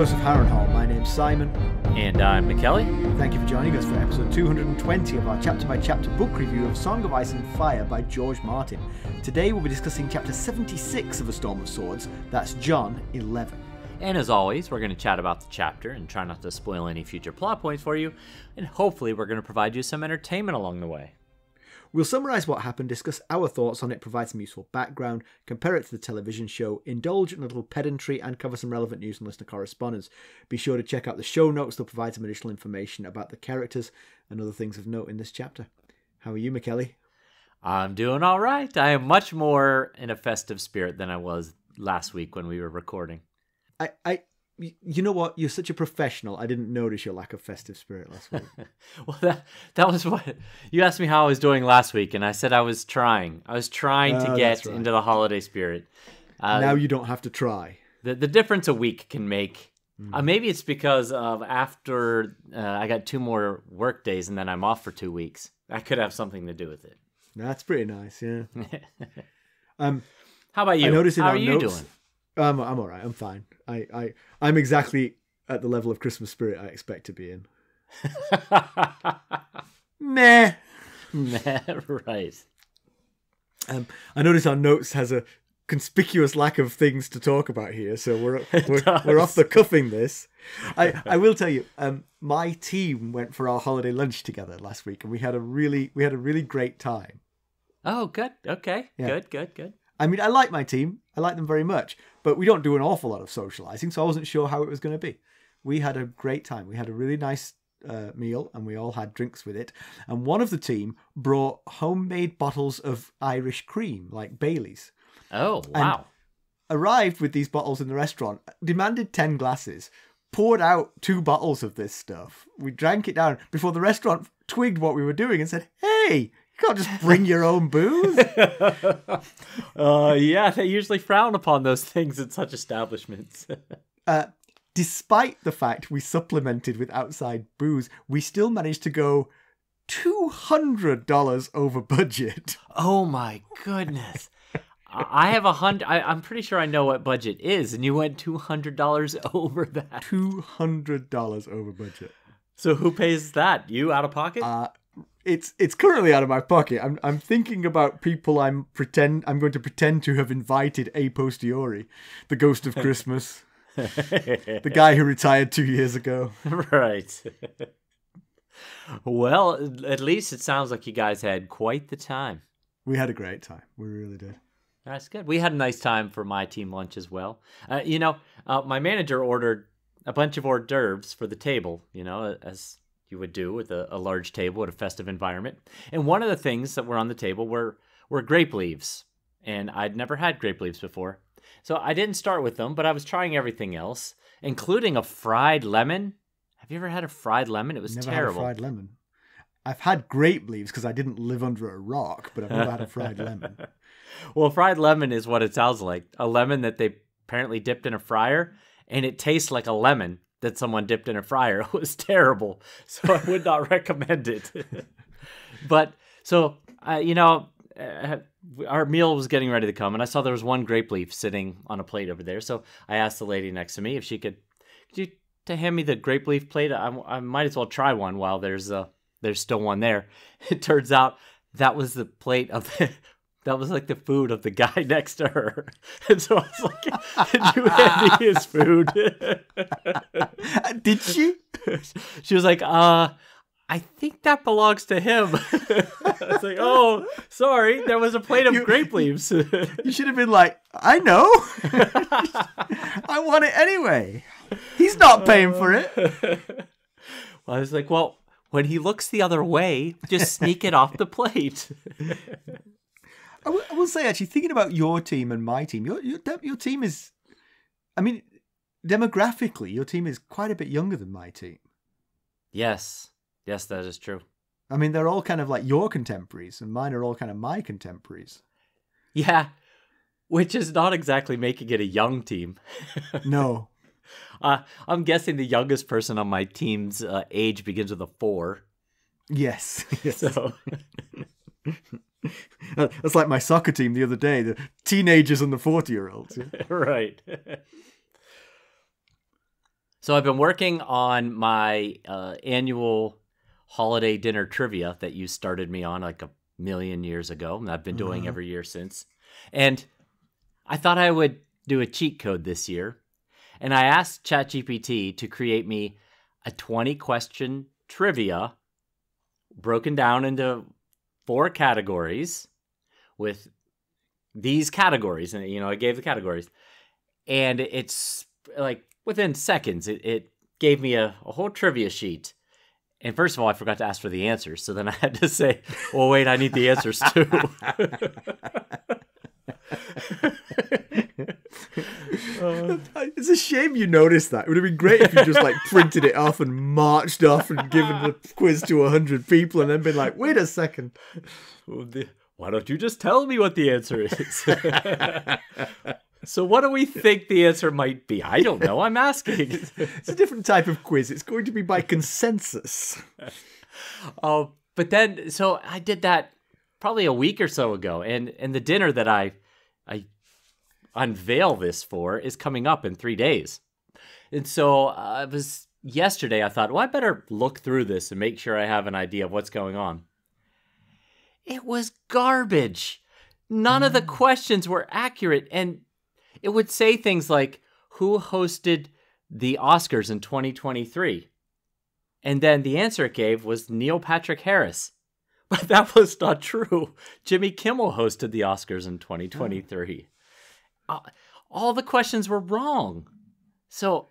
Echoes of Harrenhal. My name's Simon. And I'm Mackelly. Thank you for joining us for episode 220 of our chapter-by-chapter book review of Song of Ice and Fire by George Martin. Today we'll be discussing chapter 76 of A Storm of Swords. That's Jon 11. And as always, we're going to chat about the chapter and try not to spoil any future plot points for you. And hopefully we're going to provide you some entertainment along the way. We'll summarise what happened, discuss our thoughts on it, provide some useful background, compare it to the television show, indulge in a little pedantry, and cover some relevant news and listener correspondence. Be sure to check out the show notes. They'll provide some additional information about the characters and other things of note in this chapter. How are you, Mackelly? I'm doing all right. I am much more in a festive spirit than I was last week when we were recording. You know what? You're such a professional. I didn't notice your lack of festive spirit last week. Well, that was what you asked me how I was doing last week, and I said I was trying. I was trying to get into the holiday spirit. Now you don't have to try. The difference a week can make. Maybe it's because of after I got 2 more work days and then I'm off for 2 weeks. That could have something to do with it. That's pretty nice, yeah. How about you? How are you doing? I'm all right. I'm fine. I'm exactly at the level of Christmas spirit I expect to be in. Meh. Right. I notice our notes has a conspicuous lack of things to talk about here, so we're off the cuffing this. I will tell you, my team went for our holiday lunch together last week, and we had a really great time. Oh, good. Okay. Yeah. Good. I mean, I like my team. I like them very much. But we don't do an awful lot of socializing, so I wasn't sure how it was going to be. We had a great time. We had a really nice meal, and we all had drinks with it. And one of the team brought homemade bottles of Irish cream, like Bailey's. Oh, wow. And arrived with these bottles in the restaurant, demanded 10 glasses, poured out 2 bottles of this stuff. We drank it down before the restaurant twigged what we were doing and said, hey, you can't just bring your own booze. Yeah, they usually frown upon those things in such establishments. Despite the fact we supplemented with outside booze, we still managed to go $200 over budget. Oh my goodness. I have I'm pretty sure I know what budget is, and you went $200 over that. $200 over budget. So who pays that? You out of pocket? It's currently out of my pocket. I'm thinking about people I'm going to pretend to have invited a posteriori. The ghost of Christmas. The guy who retired 2 years ago. Right. Well, at least it sounds like you guys had quite the time. We had a great time. We really did. That's good. We had a nice time for my team lunch as well. My manager ordered a bunch of hors d'oeuvres for the table, as you would do with a large table at a festive environment. And one of the things that were on the table were grape leaves. And I'd never had grape leaves before. So I didn't start with them, but I was trying everything else, including a fried lemon. Have you ever had a fried lemon? It was terrible. Never had a fried lemon. I've had grape leaves because I didn't live under a rock, but I've never had a fried lemon. Well, fried lemon is what it sounds like. A lemon that they apparently dipped in a fryer, and it tastes like a lemon that someone dipped in a fryer. It was terrible, so I would not recommend it. But, so, our meal was getting ready to come, and I saw there was one grape leaf sitting on a plate over there, so I asked the lady next to me if she could you to hand me the grape leaf plate? I might as well try one while there's still one there. It turns out that was the plate of that was like the food of the guy next to her. And so I was like, did you hand me his food? Did she? She was like, I think that belongs to him. I was like, oh, sorry. There was a plate of grape leaves. You should have been like, I know. I want it anyway. He's not paying for it. Well, I was like, well, when he looks the other way, just sneak it off the plate. I will say, actually, thinking about your team and my team, your team is, I mean, demographically, your team is quite a bit younger than my team. Yes, that is true. I mean, they're all kind of like your contemporaries, and mine are all kind of my contemporaries. Yeah, which is not exactly making it a young team. No. I'm guessing the youngest person on my team's age begins with a 4. Yes. So... That's like my soccer team the other day, the teenagers and the 40-year-olds. Right. So I've been working on my annual holiday dinner trivia that you started me on like a million years ago, and I've been doing every year since. And I thought I would do a cheat code this year, and I asked ChatGPT to create me a 20-question trivia broken down into 4 categories with these categories. And, I gave the categories. And it's like within seconds, it gave me a whole trivia sheet. And first of all, I forgot to ask for the answers. So then I had to say, well, wait, I need the answers too. It's a shame you noticed that. It would have been great if you just like printed it off and marched off and given the quiz to 100 people and then been like, wait a second. Why don't you just tell me what the answer is? So what do we think the answer might be? I don't know. I'm asking. It's a different type of quiz. It's going to be by consensus. Oh, but then, so I did that probably a week or so ago. And the dinner that I unveil this for is coming up in 3 days. And so yesterday I thought, well, I better look through this and make sure I have an idea of what's going on. It was garbage. None of the questions were accurate. And it would say things like, who hosted the Oscars in 2023? And then the answer it gave was Neil Patrick Harris. But that was not true. Jimmy Kimmel hosted the Oscars in 2023. All the questions were wrong. So...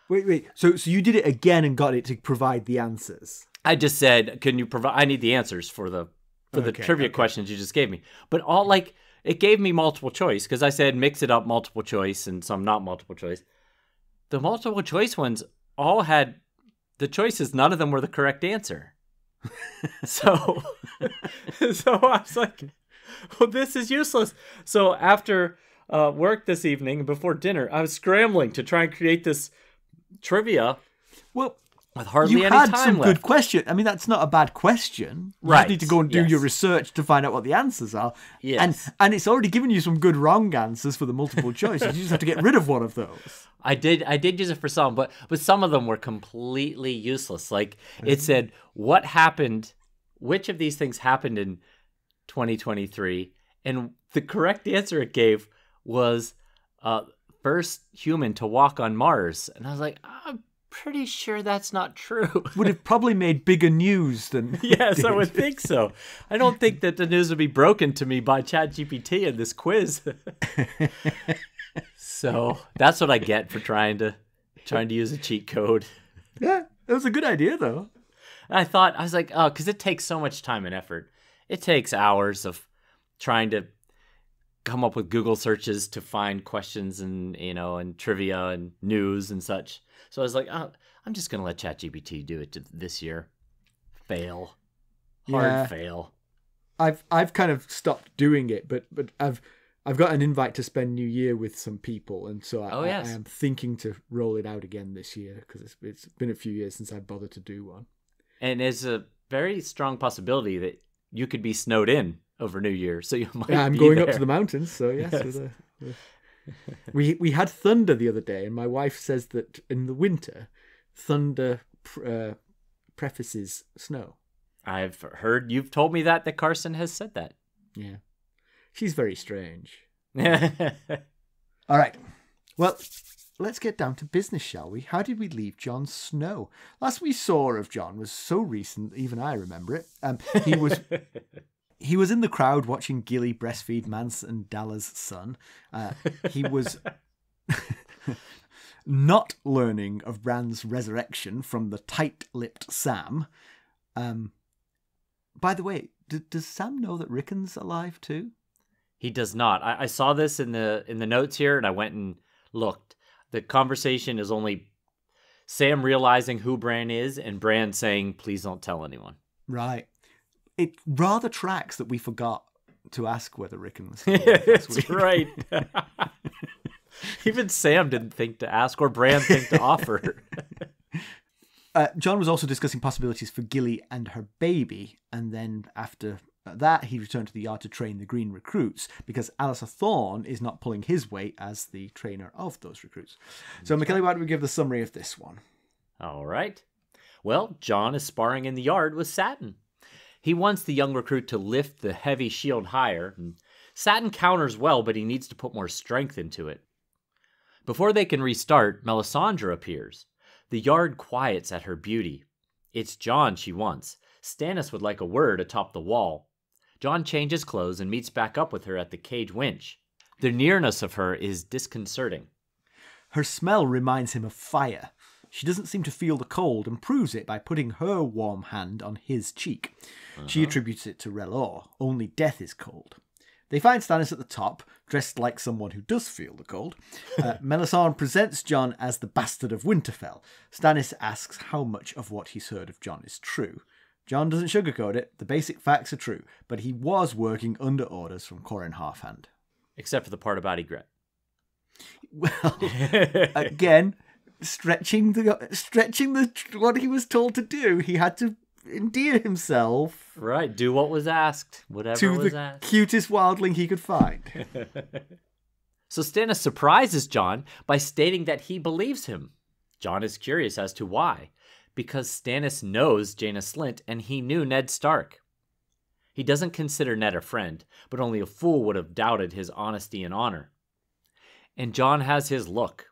Wait. So you did it again and got it to provide the answers? I just said, can you provide... I need the answers for the trivia questions you just gave me. But it gave me multiple choice because I said mix it up multiple choice and some not multiple choice. The multiple choice ones all had the choices. None of them were the correct answer. So I was like, well, this is useless. So after work this evening before dinner, I was scrambling to try and create this trivia. Well, with hardly any time left. You had some good question. I mean, that's not a bad question. You right. just need to go and do your research to find out what the answers are. Yes. And it's already given you some good wrong answers for the multiple choices. You just have to get rid of one of those. I did use it for some, but some of them were completely useless. Like it said, what happened, which of these things happened in 2023? And the correct answer it gave was first human to walk on Mars. And I was like, I'm pretty sure that's not true. Would have probably made bigger news than... Yes, I would think so. I don't think that the news would be broken to me by ChatGPT in this quiz. So that's what I get for trying to use a cheat code. Yeah, that was a good idea, though. I was like, oh, because it takes so much time and effort. It takes hours of trying to come up with Google searches to find questions and trivia and news and such. So I was like, oh, I'm just gonna let ChatGPT do it this year. Fail, hard fail. I've kind of stopped doing it, but I've got an invite to spend New Year with some people, and so I am thinking to roll it out again this year because it's been a few years since I've bothered to do one. And there's a very strong possibility that you could be snowed in over New Year, so you might. Yeah, I'm going up to the mountains, so yes. We had thunder the other day, and my wife says that in the winter, thunder prefaces snow. I've heard you've told me that Carson has said that. Yeah, she's very strange. All right, well, let's get down to business, shall we? How did we leave Jon Snow? Last we saw of Jon was so recent, even I remember it. He was in the crowd watching Gilly breastfeed Mance and Dalla's son. He was not learning of Bran's resurrection from the tight-lipped Sam. By the way, does Sam know that Rickon's alive too? He does not. I saw this in the notes here, and I went and looked. The conversation is only Sam realizing who Bran is, and Bran saying, "Please don't tell anyone." Right. It rather tracks that we forgot to ask whether Rickon was still alive last week. Right. Even Sam didn't think to ask, or Bran think to offer. Jon was also discussing possibilities for Gilly and her baby, and then after At that, he returned to the yard to train the green recruits, because Alistair Thorne is not pulling his weight as the trainer of those recruits. So, Mackelly, why don't we give the summary of this one? All right. Well, Jon is sparring in the yard with Satin. He wants the young recruit to lift the heavy shield higher, and Satin counters well, but he needs to put more strength into it. Before they can restart, Melisandre appears. The yard quiets at her beauty. It's Jon she wants. Stannis would like a word atop the wall. Jon changes clothes and meets back up with her at the cage winch. The nearness of her is disconcerting. Her smell reminds him of fire. She doesn't seem to feel the cold and proves it by putting her warm hand on his cheek. She attributes it to Relor. Only death is cold. They find Stannis at the top, dressed like someone who does feel the cold. Melisandre presents Jon as the bastard of Winterfell. Stannis asks how much of what he's heard of Jon is true. Jon doesn't sugarcoat it. The basic facts are true, but he was working under orders from Qhorin Halfhand. Except for the part about Ygritte. Well, again, stretching the what he was told to do. He had to endear himself. Right, do what was asked, whatever was asked. To the cutest wildling he could find. So Stannis surprises Jon by stating that he believes him. Jon is curious as to why. Because Stannis knows Janos Slynt and he knew Ned Stark. He doesn't consider Ned a friend, but only a fool would have doubted his honesty and honor. And Jon has his look.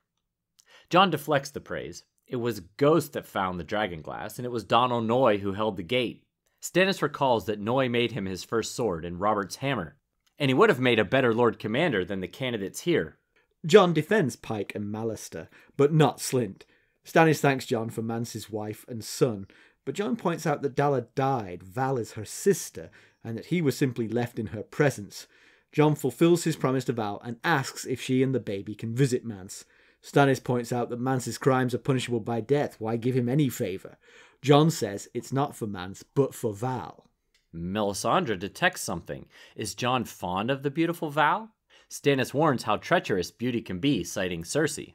Jon deflects the praise. It was Ghost that found the dragon glass, and it was Don O'Noy who held the gate. Stannis recalls that Noy made him his first sword and Robert's hammer, and he would have made a better Lord Commander than the candidates here. Jon defends Pike and Mallister, but not Slynt. Stannis thanks Jon for Mance's wife and son, but Jon points out that Dalla died, Val is her sister, and that he was simply left in her presence. Jon fulfills his promise to Val and asks if she and the baby can visit Mance. Stannis points out that Mance's crimes are punishable by death. Why give him any favour? Jon says it's not for Mance, but for Val. Melisandre detects something. Is Jon fond of the beautiful Val? Stannis warns how treacherous beauty can be, citing Cersei.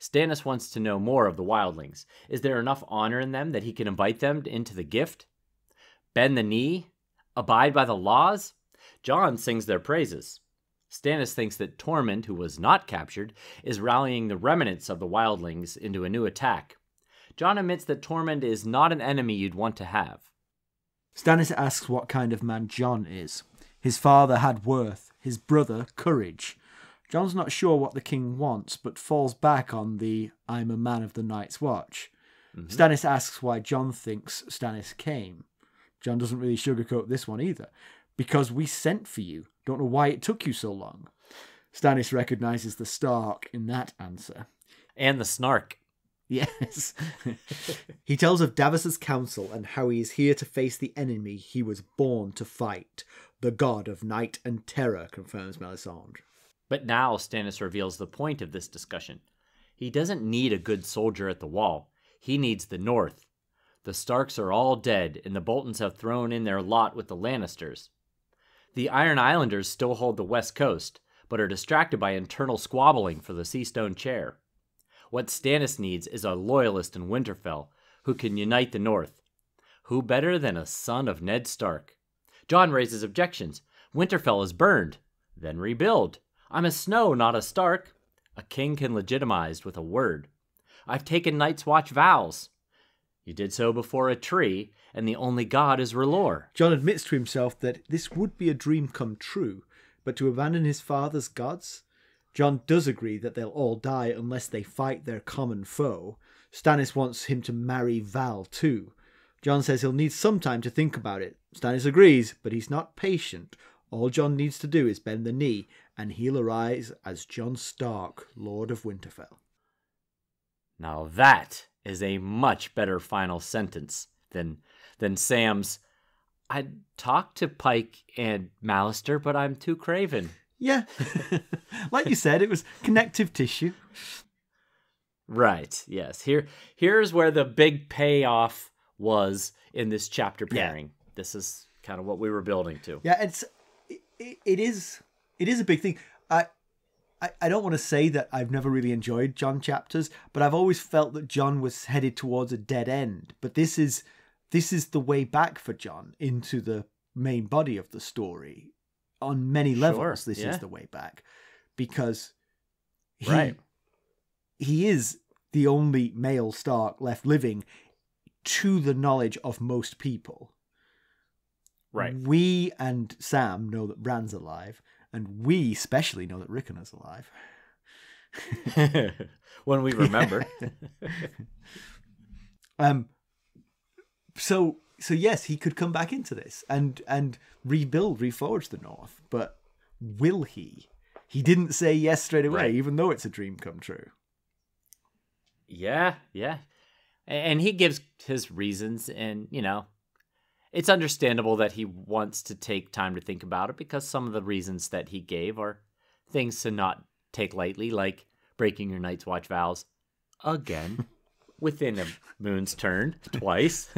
Stannis wants to know more of the wildlings. Is there enough honor in them that he can invite them into the gift? Bend the knee? Abide by the laws? Jon sings their praises. Stannis thinks that Tormund, who was not captured, is rallying the remnants of the wildlings into a new attack. Jon admits that Tormund is not an enemy you'd want to have. Stannis asks what kind of man Jon is. His father had worth, his brother courage. Jon's not sure what the king wants, but falls back on the I'm a man of the Night's Watch. Stannis asks why Jon thinks Stannis came. Jon doesn't really sugarcoat this one either. Because we sent for you. Don't know why it took you so long. Stannis recognises the Stark in that answer. And the snark. Yes. He tells of Davos's counsel and how he is here to face the enemy he was born to fight. The god of night and terror, confirms Melisandre. But now Stannis reveals the point of this discussion. He doesn't need a good soldier at the wall. He needs the north. The Starks are all dead, and the Boltons have thrown in their lot with the Lannisters. The Iron Islanders still hold the west coast, but are distracted by internal squabbling for the Seastone chair. What Stannis needs is a loyalist in Winterfell who can unite the north. Who better than a son of Ned Stark? Jon raises objections. Winterfell is burned. Then rebuild. I'm a Snow, not a Stark. A king can legitimize with a word. I've taken Night's Watch vows. You did so before a tree, and the only god is Relor. Jon admits to himself that this would be a dream come true, but to abandon his father's gods? Jon does agree that they'll all die unless they fight their common foe. Stannis wants him to marry Val too. Jon says he'll need some time to think about it. Stannis agrees, but he's not patient. All Jon needs to do is bend the knee, and he'll arise as Jon Stark, Lord of Winterfell. Now that is a much better final sentence than Sam's, I'd talk to Pike and Mallister, but I'm too craven. Yeah. Like you said, it was connective tissue. Right, yes. Here's where the big payoff was in this chapter pairing. Yeah. This is kind of what we were building to. Yeah, it is a big thing. I don't want to say that I've never really enjoyed Jon chapters, but I've always felt that Jon was headed towards a dead end. But this is the way back for Jon into the main body of the story. On many levels, this is the way back. Because he is the only male Stark left living to the knowledge of most people. Right. We and Sam know that Bran's alive, and we especially know that Rickon is alive. When we remember. So yes, he could come back into this and reforge the North, but will he? He didn't say yes straight away, even though it's a dream come true. Yeah. And he gives his reasons, and, it's understandable that he wants to take time to think about it, because some of the reasons that he gave are things to not take lightly, like breaking your Night's Watch vows again within a moon's turn twice.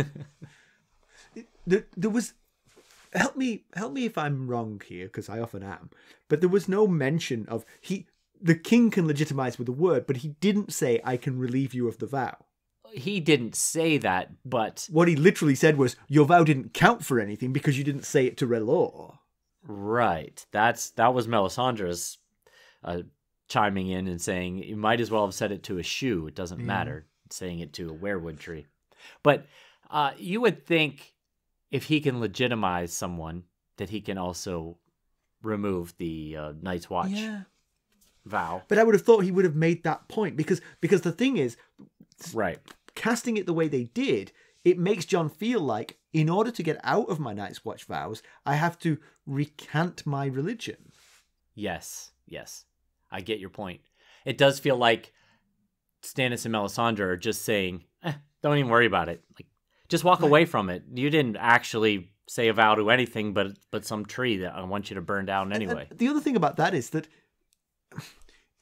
There was... Help me if I'm wrong here, because I often am, but there was no mention of... The king can legitimize with a word, but he didn't say, I can relieve you of the vow. He didn't say that, but... What he literally said was, your vow didn't count for anything because you didn't say it to Relor. Right. That was Melisandre's chiming in and saying, you might as well have said it to a shoe. It doesn't matter saying it to a weirwood tree. But you would think if he can legitimize someone, that he can also remove the Night's Watch vow. But I would have thought he would have made that point, because the thing is... Right. Casting it the way they did, it makes Jon feel like, in order to get out of my Night's Watch vows, I have to recant my religion. Yes. I get your point. It does feel like Stannis and Melisandre are just saying, don't even worry about it. Like, just walk away from it. You didn't actually say a vow to anything but some tree that I want you to burn down anyway. And the other thing about that is that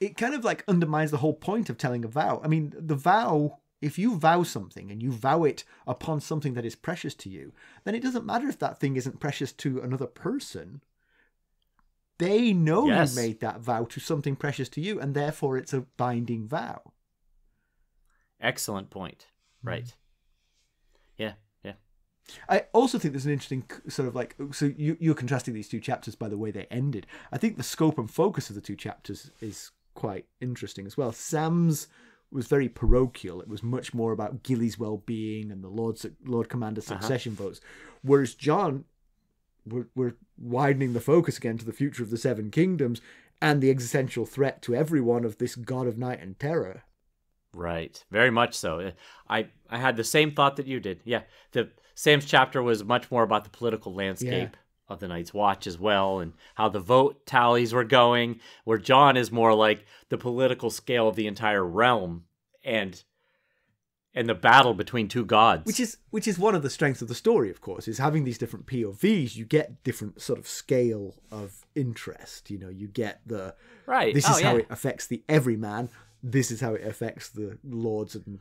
it kind of like undermines the whole point of telling a vow. I mean, the vow, if you vow something and you vow it upon something that is precious to you, then it doesn't matter if that thing isn't precious to another person. They know you made that vow to something precious to you, and therefore it's a binding vow. Excellent point. Right. Yeah. I also think there's an interesting sort of like... So you're contrasting these two chapters by the way they ended. I think the scope and focus of the two chapters is quite interesting as well. Sam's was very parochial. It was much more about Gilly's well-being and the Lord Commander succession votes. Whereas Jon, we're widening the focus again to the future of the Seven Kingdoms and the existential threat to everyone of this God of Night and Terror. Right. Very much so. I had the same thought that you did. Yeah. Sam's chapter was much more about the political landscape of the Night's Watch as well, and how the vote tallies were going, where Jon is more like the political scale of the entire realm and the battle between two gods. Which is one of the strengths of the story, of course, is having these different POVs. You get different sort of scale of interest. You get the... Right. This is how it affects the everyman. This is how it affects the lords and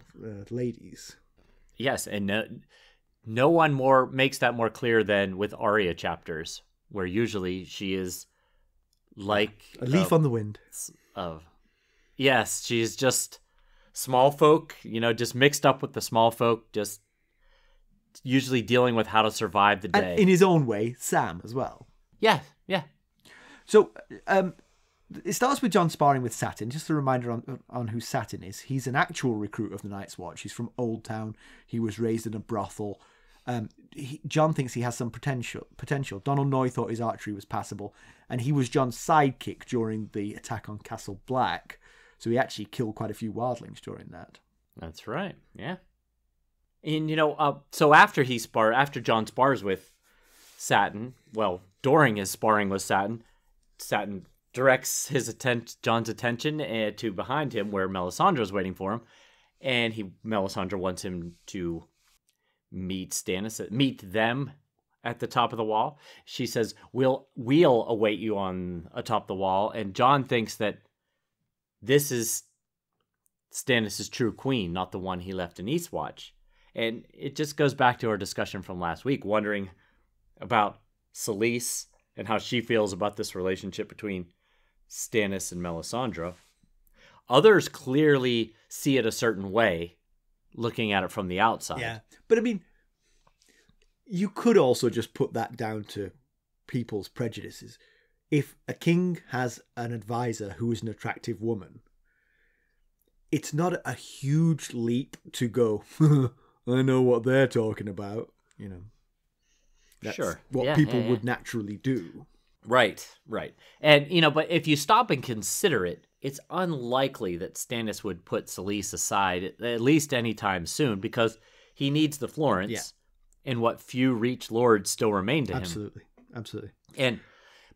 ladies. Yes, and no one more makes that more clear than with Arya chapters, where usually she is like a leaf on the wind. Yes, she's just small folk, just mixed up with the small folk, just usually dealing with how to survive the day. And in his own way, Sam as well. Yeah. So, it starts with Jon sparring with Satin. Just a reminder on who Satin is. He's an actual recruit of the Night's Watch. He's from Old Town. He was raised in a brothel. Jon thinks he has some potential. Donald Noy thought his archery was passable, and he was Jon's sidekick during the attack on Castle Black. So he actually killed quite a few wildlings during that. That's right. Yeah. And so after Jon spars with Satin, well, during his sparring with Satin directs Jon's attention to behind him where Melisandre is waiting for him, and Melisandre wants him to meet them at the top of the wall. She says, "We'll await you on atop the wall," and Jon thinks that this is Stannis' true queen, not the one he left in Eastwatch. And it just goes back to our discussion from last week, wondering about Selyse and how she feels about this relationship between Stannis and Melisandre. Others clearly see it a certain way, looking at it from the outside. Yeah, but I mean, you could also just put that down to people's prejudices. If a king has an advisor who is an attractive woman, it's not a huge leap to go, I know what they're talking about. You know, that's what people would naturally do. Right. And, but if you stop and consider it, it's unlikely that Stannis would put Selyse aside at least anytime soon, because he needs the Florence and what few Reach Lords still remain to him. Absolutely.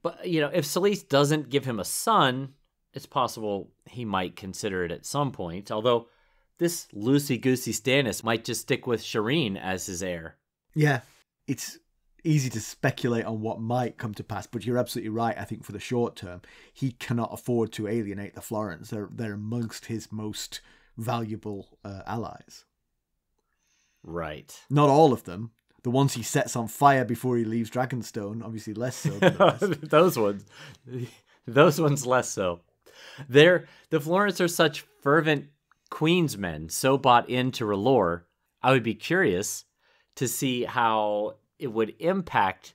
But if Selyse doesn't give him a son, it's possible he might consider it at some point, although this loosey-goosey Stannis might just stick with Shireen as his heir. Yeah, it's easy to speculate on what might come to pass, but you're absolutely right. I think for the short term, he cannot afford to alienate the Florence. They're amongst his most valuable allies. Right. Not all of them. The ones he sets on fire before he leaves Dragonstone, obviously less so than the rest. Those ones less so. The Florence are such fervent queensmen, so bought into R'hllor. I would be curious to see how it would impact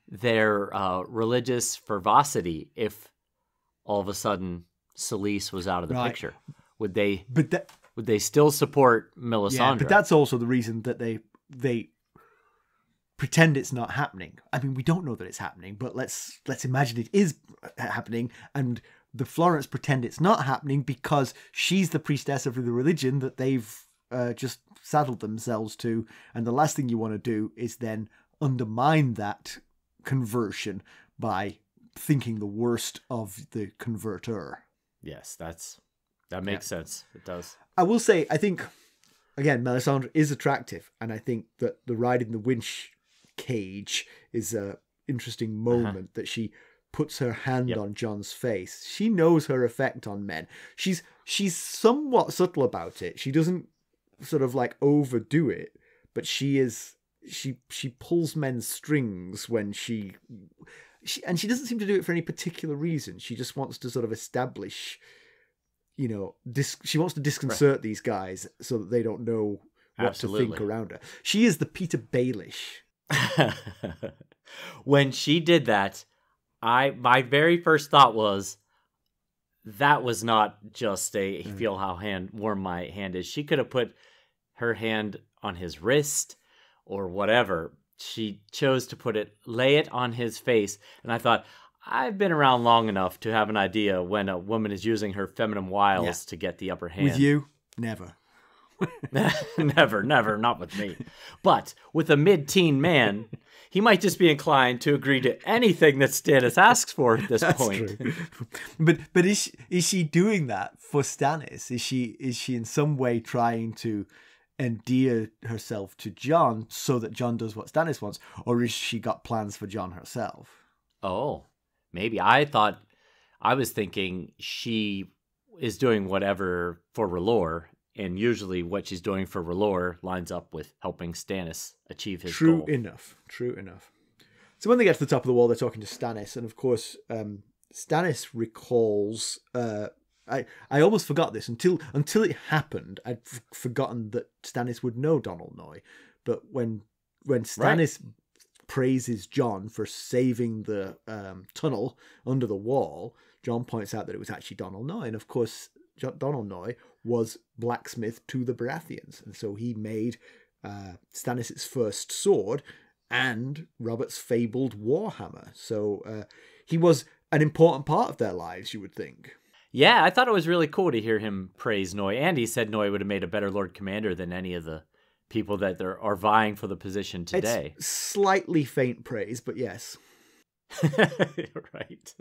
their religious fervocity if all of a sudden Selyse was out of the picture. Would they still support Melisandre? Yeah, but that's also the reason that they pretend it's not happening. I mean, we don't know that it's happening, but let's imagine it is happening, and the Florence pretend it's not happening because she's the priestess of the religion that they've just saddled themselves to, and the last thing you want to do is then undermine that conversion by thinking the worst of the converter. Yes, that makes sense. It does. I will say, I think, again, Melisandre is attractive, and I think that the riding the winch cage is a interesting moment that she puts her hand on Jon's face. She knows her effect on men. She's somewhat subtle about it. She doesn't sort of like overdo it, but she pulls men's strings when she doesn't seem to do it for any particular reason. She just wants to sort of establish, she wants to disconcert these guys so that they don't know what to think around her. She is the Peter Baelish. When she did that, my very first thought was, that was not just a feel how warm my hand is. She could have put her hand on his wrist or whatever. She chose to lay it on his face. And I thought, I've been around long enough to have an idea when a woman is using her feminine wiles to get the upper hand. With you, never. Never, not with me. But with a mid-teen man, he might just be inclined to agree to anything that Stannis asks for at this point. True. But is she doing that for Stannis? Is she in some way trying to endear herself to Jon so that Jon does what Stannis wants, or has she got plans for Jon herself? Oh, maybe. I was thinking she is doing whatever for R'hllor. And usually what she's doing for R'hllor lines up with helping Stannis achieve his goal. True enough. So when they get to the top of the wall, they're talking to Stannis. And of course, Stannis recalls... I almost forgot this. Until it happened, I'd forgotten that Stannis would know Donal Noy. But when Stannis praises Jon for saving the tunnel under the wall, Jon points out that it was actually Donal Noy. And of course, Donal Noy was blacksmith to the Baratheons, and so he made Stannis' first sword and Robert's fabled warhammer. So he was an important part of their lives, you would think. Yeah, I thought it was really cool to hear him praise Noy, and he said Noy would have made a better Lord Commander than any of the people that are vying for the position today. It's slightly faint praise, but yes. Right.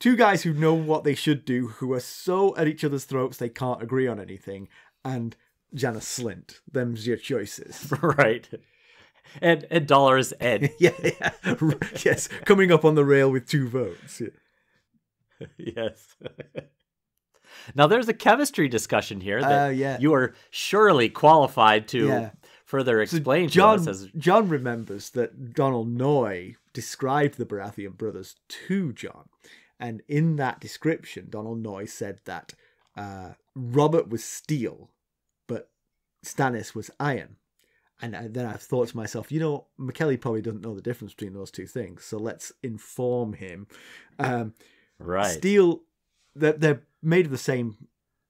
Two guys who know what they should do, who are so at each other's throats they can't agree on anything, and Janos Slynt. Them's your choices. Right. And Dollar's Ed. Yeah. Yes, coming up on the rail with 2 votes. Yeah. Yes. Now, there's a chemistry discussion here that you are surely qualified to further explain to us. Jon remembers that Donal Noy described the Baratheon brothers to Jon. And in that description, Donal Noy said that Robert was steel, but Stannis was iron. And then I've thought to myself, Mackelly probably doesn't know the difference between those two things, so let's inform him. Right. Steel, they're made of the same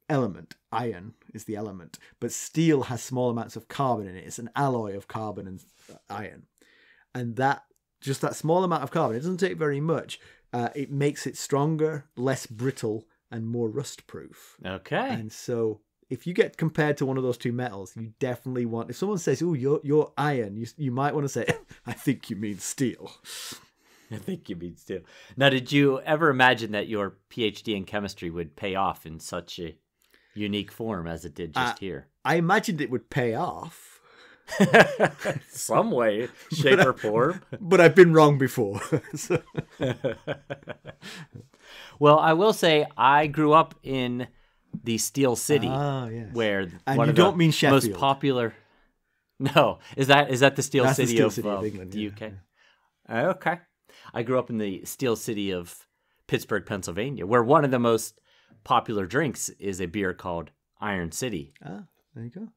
element. Iron is the element, but steel has small amounts of carbon in it. It's an alloy of carbon and iron. And that small amount of carbon, it doesn't take very much. It makes it stronger, less brittle, and more rust-proof. Okay. And so if you get compared to one of those two metals, you definitely want... If someone says, "Oh, you're iron," you might want to say, "I think you mean steel." I think you mean steel. Now, did you ever imagine that your PhD in chemistry would pay off in such a unique form as it did just here? I imagined it would pay off. Some way, shape, or form. But I've been wrong before. So. Well, I will say I grew up in the Steel City, yes. where and one you of the don't mean Sheffield. most popular. No, is that the Steel That's City, the Steel of, City of England, the yeah. UK? Okay, I grew up in the Steel City of Pittsburgh, Pennsylvania, where one of the most popular drinks is a beer called Iron City. Ah, there you go.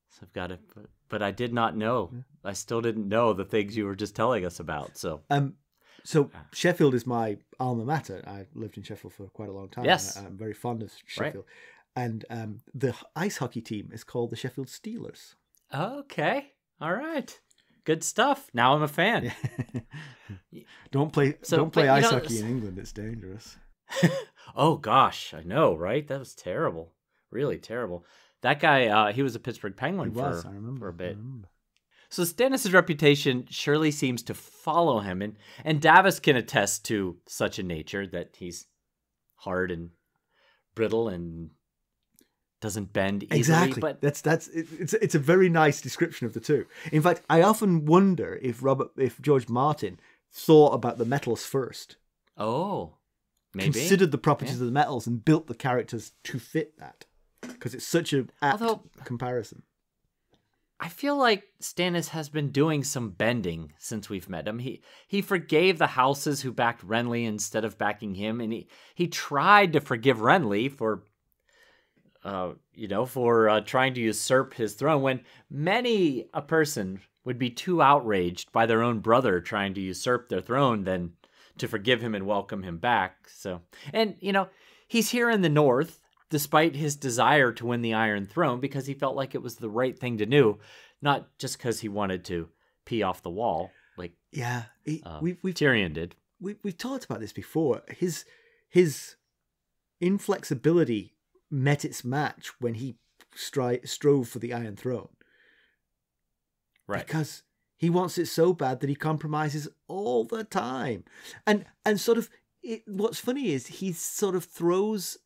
So I've got it, but I did not know. I still didn't know the things you were just telling us about. So, so Sheffield is my alma mater. I lived in Sheffield for quite a long time. Yes. I'm very fond of Sheffield. Right. And the ice hockey team is called the Sheffield Steelers. Okay, all right, good stuff. Now I'm a fan. Don't play ice hockey in England. It's dangerous. Oh gosh, I know, right? That was terrible, really terrible. That guy, he was a Pittsburgh Penguin for a bit. So Stannis' reputation surely seems to follow him, and Davos can attest to such a nature that he's hard and brittle and doesn't bend easily. Exactly. But it's a very nice description of the two. In fact, I often wonder if George Martin thought about the metals first. Oh, maybe considered the properties of the metals and built the characters to fit that, because it's such a apt comparison. I feel like Stannis has been doing some bending since we've met him. He forgave the houses who backed Renly instead of backing him, and he tried to forgive Renly for trying to usurp his throne, when many a person would be too outraged by their own brother trying to usurp their throne than to forgive him and welcome him back. So, and he's here in the North, despite his desire to win the Iron Throne, because he felt like it was the right thing to do, not just because he wanted to pee off the wall, like Tyrion did. We've talked about this before. His inflexibility met its match when he strove for the Iron Throne. Right. Because he wants it so bad that he compromises all the time. And sort of, what's funny is he sort of throws...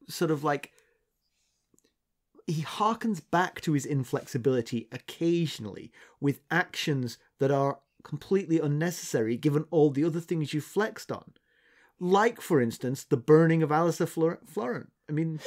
sort of like, he harkens back to his inflexibility occasionally with actions that are completely unnecessary given all the other things you flexed on. Like, for instance, the burning of Alistair Florent. I mean,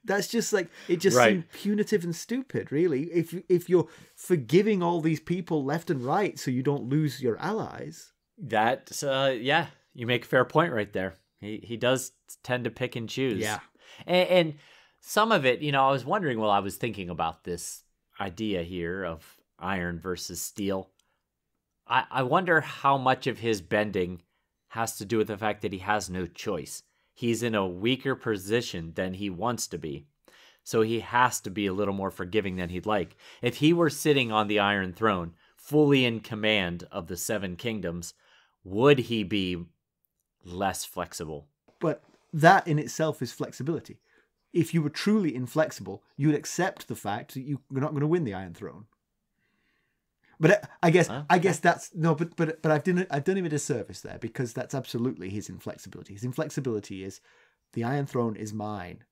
that's just like, it just seemed punitive and stupid, really. If you're forgiving all these people left and right so you don't lose your allies. That's, you make a fair point right there. He does tend to pick and choose. Yeah. And some of it, I was wondering while I was thinking about this idea here of iron versus steel. I wonder how much of his bending has to do with the fact that he has no choice. He's in a weaker position than he wants to be. So he has to be a little more forgiving than he'd like. If he were sitting on the Iron Throne, fully in command of the Seven Kingdoms, would he be less flexible? But that in itself is flexibility. If you were truly inflexible, you would accept the fact that you're not going to win the Iron Throne. But I guess that's no. But I've done him a disservice there, because that's absolutely his inflexibility. His inflexibility is the Iron Throne is mine,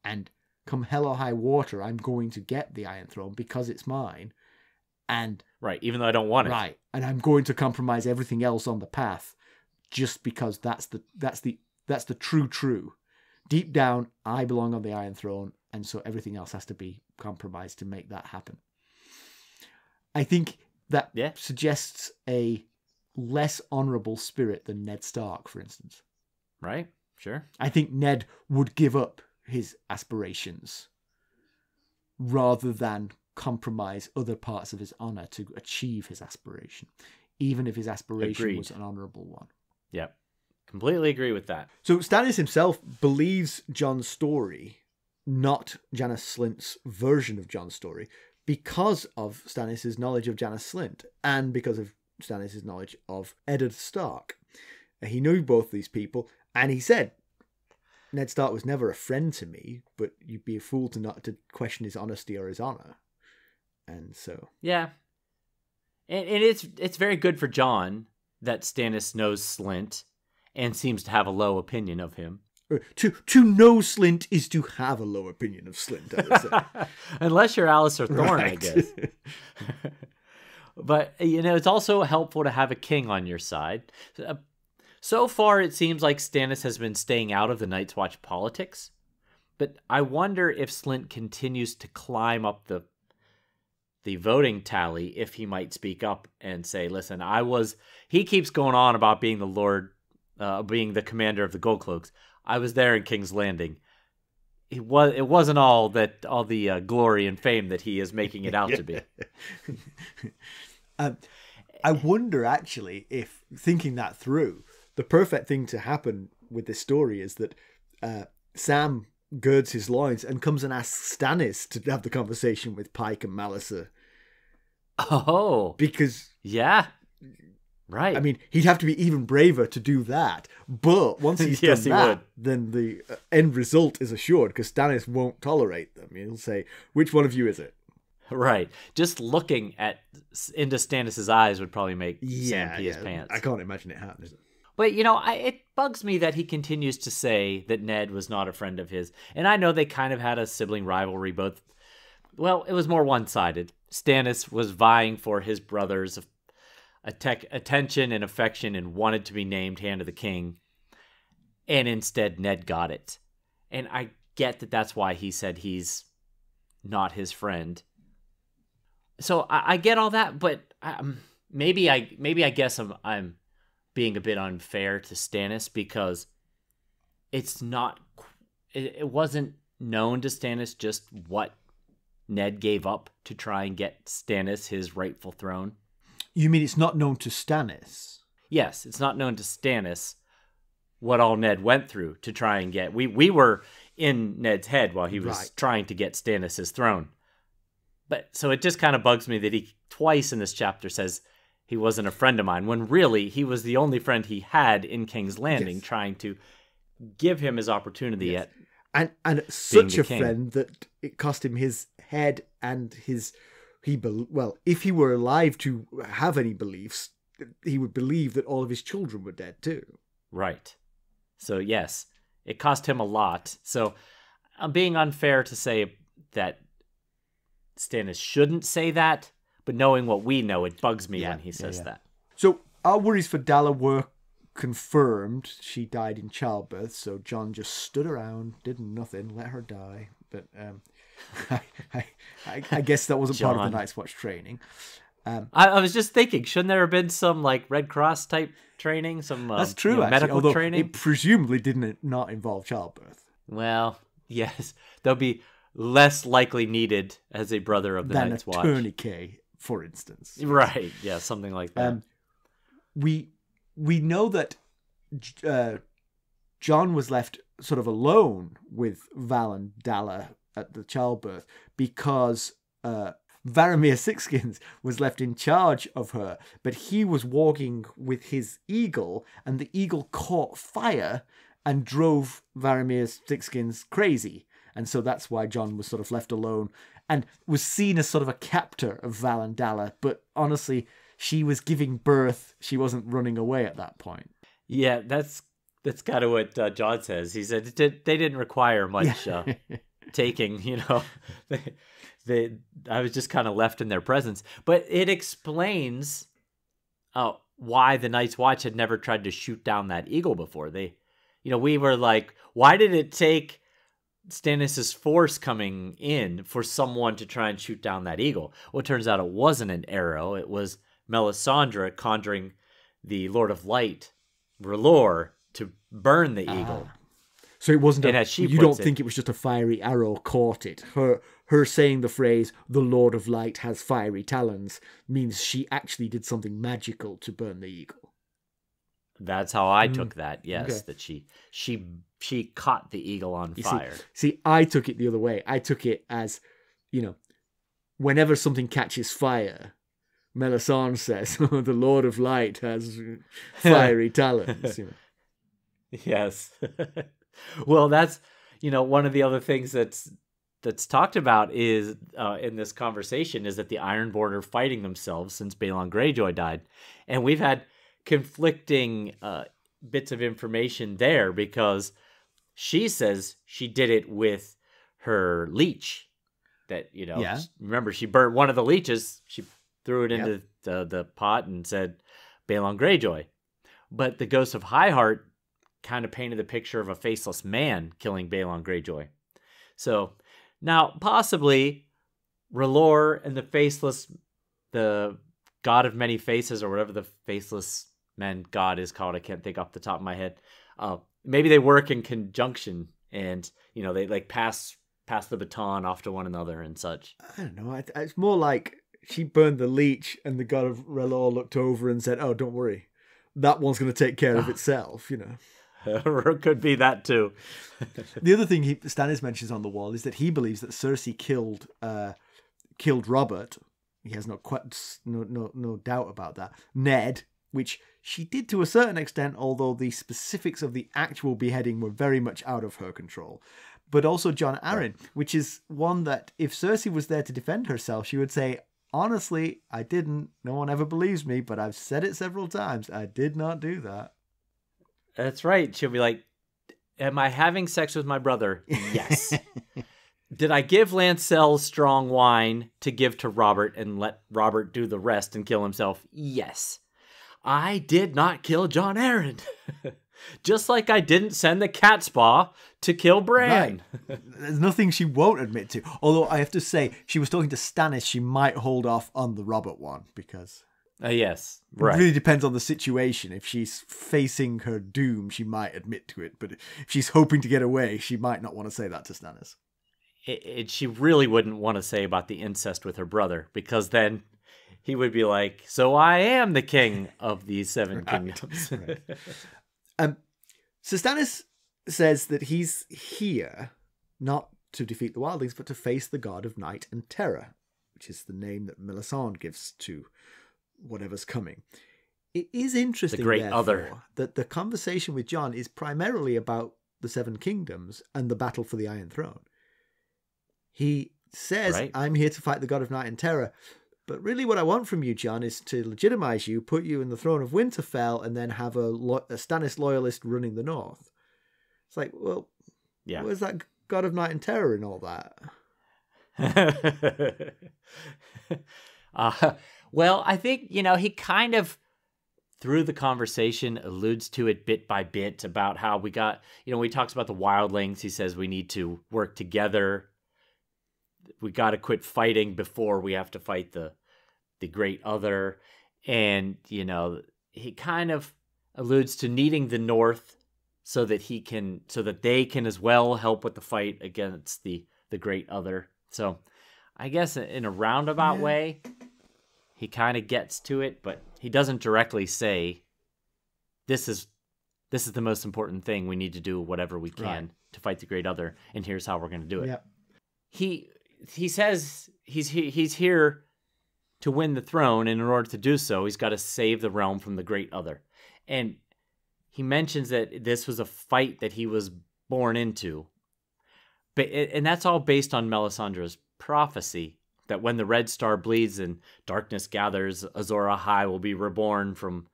and come hell or high water, I'm going to get the Iron Throne because it's mine. And right, even though I don't want it. Right, and I'm going to compromise everything else on the path, just because that's the true. Deep down, I belong on the Iron Throne, and so everything else has to be compromised to make that happen. I think that suggests a less honourable spirit than Ned Stark, for instance. Right, sure. I think Ned would give up his aspirations rather than compromise other parts of his honor to achieve his aspiration, even if his aspiration was an honorable one. Yep. Completely agree with that. So Stannis himself believes Jon's story, not Janos Slynt's version of Jon's story, because of Stannis' knowledge of Janos Slynt and because of Stannis' knowledge of Eddard Stark. He knew both these people, and he said, Ned Stark was never a friend to me, but you'd be a fool to not to question his honesty or his honor. And so... Yeah. And it's very good for Jon that Stannis knows Slynt and seems to have a low opinion of him. To know Slynt is to have a low opinion of Slynt, I would say. Unless you're Alistair Thorne, Right. I guess. But, it's also helpful to have a king on your side. So far, it seems like Stannis has been staying out of the Night's Watch politics. But I wonder if Slynt continues to climb up the voting tally, if he might speak up and say, listen, he keeps going on about being the Lord, being the commander of the Gold Cloaks. I was there in King's Landing. It wasn't all the glory and fame that he is making it out to be. I wonder, actually, if thinking that through, the perfect thing to happen with this story is that Sam girds his loins and comes and asks Stannis to have the conversation with Pike and Malliser. Oh. Because... Yeah. Right. I mean, he'd have to be even braver to do that. But once he's Yes, done that, then the end result is assured, because Stannis won't tolerate them. He'll say, which one of you is it? Right. Just looking into Stannis' eyes would probably make Sam pee his pants. I can't imagine it happening. But, it bugs me that he continues to say that Ned was not a friend of his. And I know they kind of had a sibling rivalry, both... Well, it was more one-sided. Stannis was vying for his brother's attention and affection and wanted to be named Hand of the King. And instead, Ned got it. And I get that that's why he said he's not his friend. So I get all that, but maybe I guess I'm being a bit unfair to Stannis, because it wasn't known to Stannis just what Ned gave up to try and get Stannis his rightful throne. You mean it's not known to Stannis? Yes, it's not known to Stannis what all Ned went through to try and get... We were in Ned's head while he was trying to get Stannis his throne. But so it just kind of bugs me that he twice in this chapter says he wasn't a friend of mine, when really he was the only friend he had in King's Landing, trying to give him his opportunity at and such a king. Friend that it cost him his head and his... if he were alive to have any beliefs, he would believe that all of his children were dead too. Right. So yes, it cost him a lot. So I'm being unfair to say that Stannis shouldn't say that, but knowing what we know, it bugs me when he says that. So our worries for Dalla were confirmed. She died in childbirth, so Jon just stood around, did nothing, let her die. But I guess that wasn't part of the Night's Watch training. I was just thinking, shouldn't there have been some Red Cross type training, some that's true, medical training? It presumably didn't not involve childbirth. Well, yes, they'll be less likely needed as a brother of the Night's Watch. Than a tourniquet, for instance. Right, yeah, something like that. We know that Jon was left sort of alone with Val and Dalla at the childbirth because Varamir Sixskins was left in charge of her, but he was walking with his eagle, and the eagle caught fire and drove Varamir Sixskins crazy. And so that's why Jon was sort of left alone and was seen as sort of a captor of Val and Dalla. But honestly, she was giving birth. She wasn't running away at that point. Yeah, that's kind of what Jon says. He said they didn't require much taking, I was just kind of left in their presence. But it explains why the Night's Watch had never tried to shoot down that eagle before. We were like, why did it take Stannis' force coming in for someone to try and shoot down that eagle? Well, it turns out it wasn't an arrow. It was Melisandre conjuring the Lord of Light, R'hllor, to burn the eagle. So it wasn't. And as she you don't think it was just a fiery arrow caught it. her saying the phrase, the Lord of Light has fiery talons, means she actually did something magical to burn the eagle. That's how I took that. Yes, Okay. that she caught the eagle on fire. See, I took it the other way. I took it as, whenever something catches fire, Melisandre says, the Lord of Light has fiery talons. Yes. Well, that's, one of the other things that's talked about is in this conversation is that the Ironborn are fighting themselves since Balon Greyjoy died. And we've had conflicting bits of information there, because she says she did it with her leech. That, remember, she burnt one of the leeches. She threw it into the pot and said, Balon Greyjoy. But the Ghost of Highheart kind of painted the picture of a faceless man killing Balon Greyjoy. So now possibly R'hllor and the God of Many Faces, or whatever the faceless man god is called, I can't think off the top of my head. Maybe they work in conjunction, and they like pass the baton off to one another and such. I don't know. It's more like she burned the leech, and the God of R'hllor looked over and said, "Oh, don't worry, that one's going to take care of itself." Or it could be that too. The other thing Stannis mentions on the wall is that he believes that Cersei killed Robert. He has no doubt about that. Ned, which she did to a certain extent, although the specifics of the actual beheading were very much out of her control. But also Jon Arryn, which is one that if Cersei was there to defend herself, she would say, honestly, I didn't. No one ever believes me, but I've said it several times. I did not do that. That's right. She'll be like, am I having sex with my brother? Yes. Did I give Lancel strong wine to give to Robert and let Robert do the rest and kill himself? Yes. I did not kill Jon Arryn. Just like I didn't send the Catspaw to kill Bran. Right. There's nothing she won't admit to. Although I have to say, she was talking to Stannis, she might hold off on the Robert one, because yes, right. It really depends on the situation. If she's facing her doom, she might admit to it. But if she's hoping to get away, she might not want to say that to Stannis. She really wouldn't want to say about the incest with her brother, because then he would be like, so I am the king of these seven kingdoms. Right. So Stannis says that he's here not to defeat the Wildlings, but to face the God of Night and Terror, which is the name that Melisandre gives to whatever's coming. It is interesting, the great therefore, other, that the conversation with Jon is primarily about the Seven Kingdoms and the battle for the Iron Throne. He says, right, I'm here to fight the God of Night and Terror. But really what I want from you, Jon, is to legitimize you, put you in the throne of Winterfell, and then have a Stannis loyalist running the North. It's like, well, where's that God of Night and Terror and all that? Well, I think, he kind of, through the conversation, alludes to it bit by bit about how we got, he talks about the wildlings. He says we need to work together. We got to quit fighting before we have to fight the great other. And, he kind of alludes to needing the North so that they can as well help with the fight against the great other. So I guess in a roundabout way, he kind of gets to it, but he doesn't directly say, this is the most important thing. We need to do whatever we can to fight the great other. And here's how we're going to do it. Yep. He says he's here to win the throne, and in order to do so, he's got to save the realm from the great other. And he mentions that this was a fight that he was born into. And that's all based on Melisandre's prophecy, that when the red star bleeds and darkness gathers, Azor Ahai will be reborn from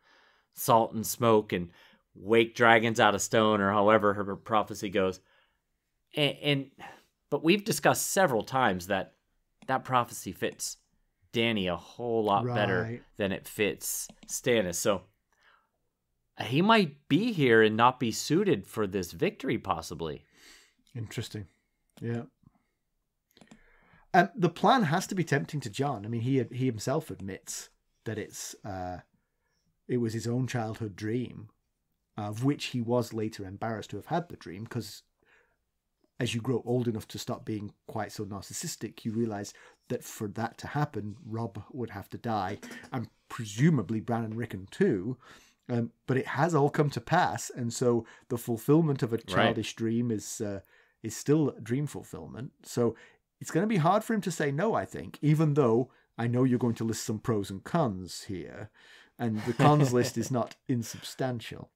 salt and smoke and wake dragons out of stone, or however her prophecy goes. But we've discussed several times that prophecy fits Dany a whole lot better than it fits Stannis. So he might be here and not be suited for this victory, possibly. Interesting. Yeah. The plan has to be tempting to Jon. I mean, he himself admits that it was his own childhood dream, of which he was later embarrassed to have had the dream, because as you grow old enough to stop being quite so narcissistic, you realize that for that to happen, Robb would have to die, and presumably Bran and Rickon too. But it has all come to pass, and so the fulfillment of a childish dream is still a dream fulfillment. So it's going to be hard for him to say no, I think, even though I know you're going to list some pros and cons here, and the cons list is not insubstantial.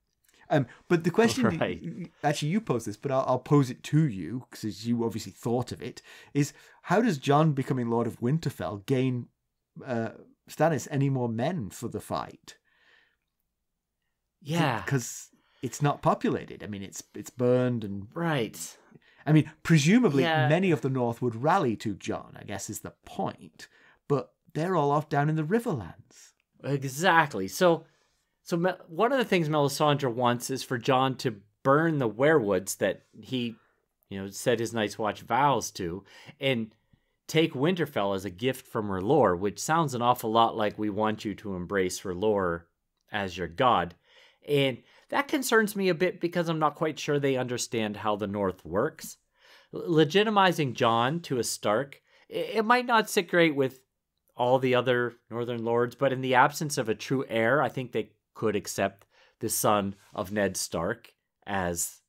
But the question, actually you pose this, but I'll pose it to you, because you obviously thought of it, is how does Jon becoming Lord of Winterfell gain Stannis any more men for the fight? Yeah. Because it's not populated. I mean, it's burned and... Right. I mean, presumably many of the North would rally to Jon, I guess is the point, but they're all off down in the Riverlands. Exactly. So one of the things Melisandre wants is for Jon to burn the weirwoods that he, said his Night's Watch vows to, and take Winterfell as a gift from R'hllor, which sounds an awful lot like we want you to embrace R'hllor as your god. And that concerns me a bit because I'm not quite sure they understand how the North works. Legitimizing Jon to a Stark, it might not sit great with all the other Northern Lords, but in the absence of a true heir, I think they could accept the son of Ned Stark as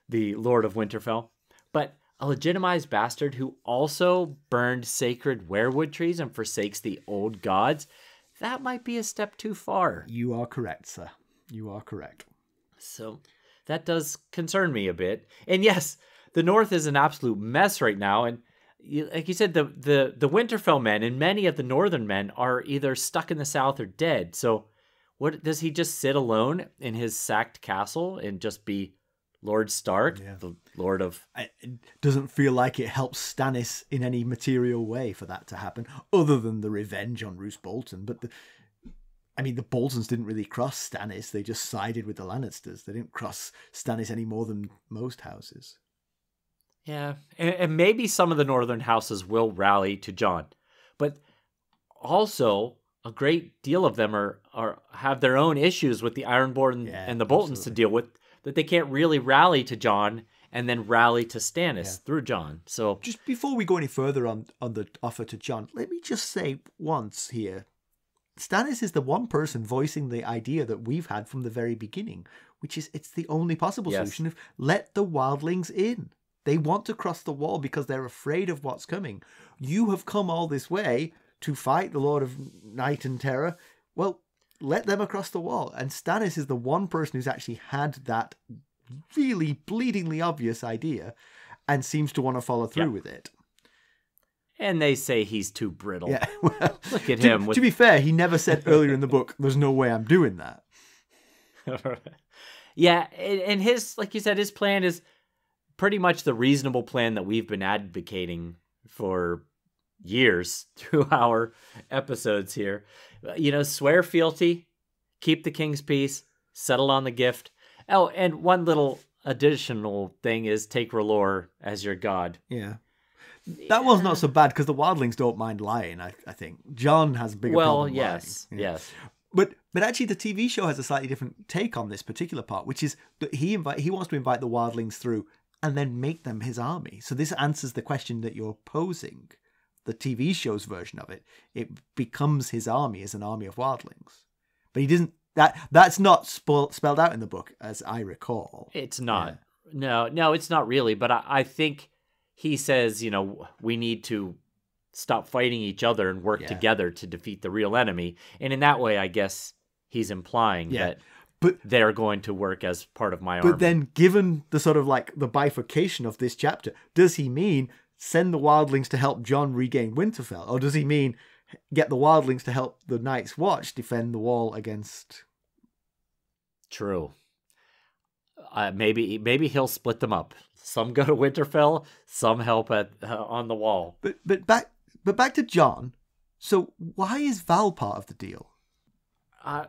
the Lord of Winterfell. But a legitimized bastard who also burned sacred weirwood trees and forsakes the old gods, that might be a step too far. You are correct, sir. You are correct. So that does concern me a bit. And yes, the North is an absolute mess right now. And like you said, the Winterfell men and many of the Northern men are either stuck in the South or dead. So what does he just sit alone in his sacked castle and just be Lord Stark, the Lord of... It doesn't feel like it helps Stannis in any material way for that to happen, other than the revenge on Roose Bolton. But the Boltons didn't really cross Stannis. They just sided with the Lannisters. They didn't cross Stannis any more than most houses. Yeah, and maybe some of the Northern houses will rally to Jon. But also, a great deal of them are have their own issues with the Ironborn and the Boltons to deal with, that they can't really rally to Jon and then rally to Stannis through Jon. So just before we go any further on the offer to Jon, let me just say once here, Stannis is the one person voicing the idea that we've had from the very beginning, which is it's the only possible solution of let the wildlings in. They want to cross the wall because they're afraid of what's coming. You have come all this way to fight the Lord of Night and Terror. Well, let them across the wall. And Stannis is the one person who's actually had that really bleedingly obvious idea and seems to want to follow through with it. And they say he's too brittle. Yeah, well, look at him. To be fair, he never said earlier in the book, there's no way I'm doing that. Yeah, and his, like you said, his plan is pretty much the reasonable plan that we've been advocating for years through our episodes here. Swear fealty, keep the king's peace, settle on the gift. Oh, and one little additional thing is take R'hllor as your god. Yeah. That one's not so bad because the wildlings don't mind lying, I think. Jon has a bigger problem lying. Yes. But actually the TV show has a slightly different take on this particular part, which is that he wants to invite the wildlings through and then make them his army. So this answers the question that you're posing. The TV show's version of it, it becomes his army as an army of wildlings. But he doesn't. That's not spelled out in the book, as I recall. It's not. Yeah. No, it's not really. But I think he says, we need to stop fighting each other and work together to defeat the real enemy. And in that way, I guess he's implying that they're going to work as part of my army. But then, given the sort of like the bifurcation of this chapter, does he mean send the wildlings to help Jon regain Winterfell? Or does he mean get the wildlings to help the Night's Watch defend the wall against... True. Maybe he'll split them up. Some go to Winterfell, some help on the wall. But back to Jon. So why is Val part of the deal?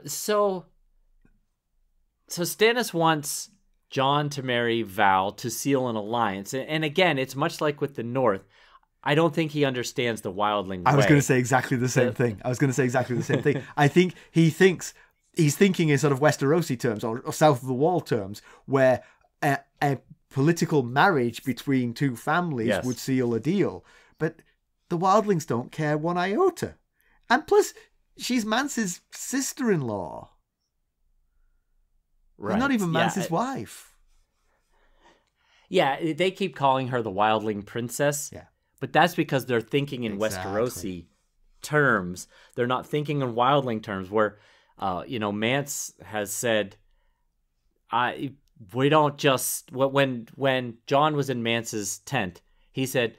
So Stannis wants Jon to marry Val to seal an alliance. And again, it's much like with the North. I don't think he understands the wildling way. I was going to say exactly the same thing. I think he's thinking in sort of Westerosi terms or south of the wall terms, where a political marriage between two families Yes. would seal a deal. But the wildlings don't care one iota. And plus, she's Mance's sister-in-law. Right. She's not even Mance's wife. Yeah, they keep calling her the wildling princess. Yeah. But that's because they're thinking in Exactly. Westerosi terms. They're not thinking in wildling terms where, Mance has said, we don't just, when Jon was in Mance's tent, he said,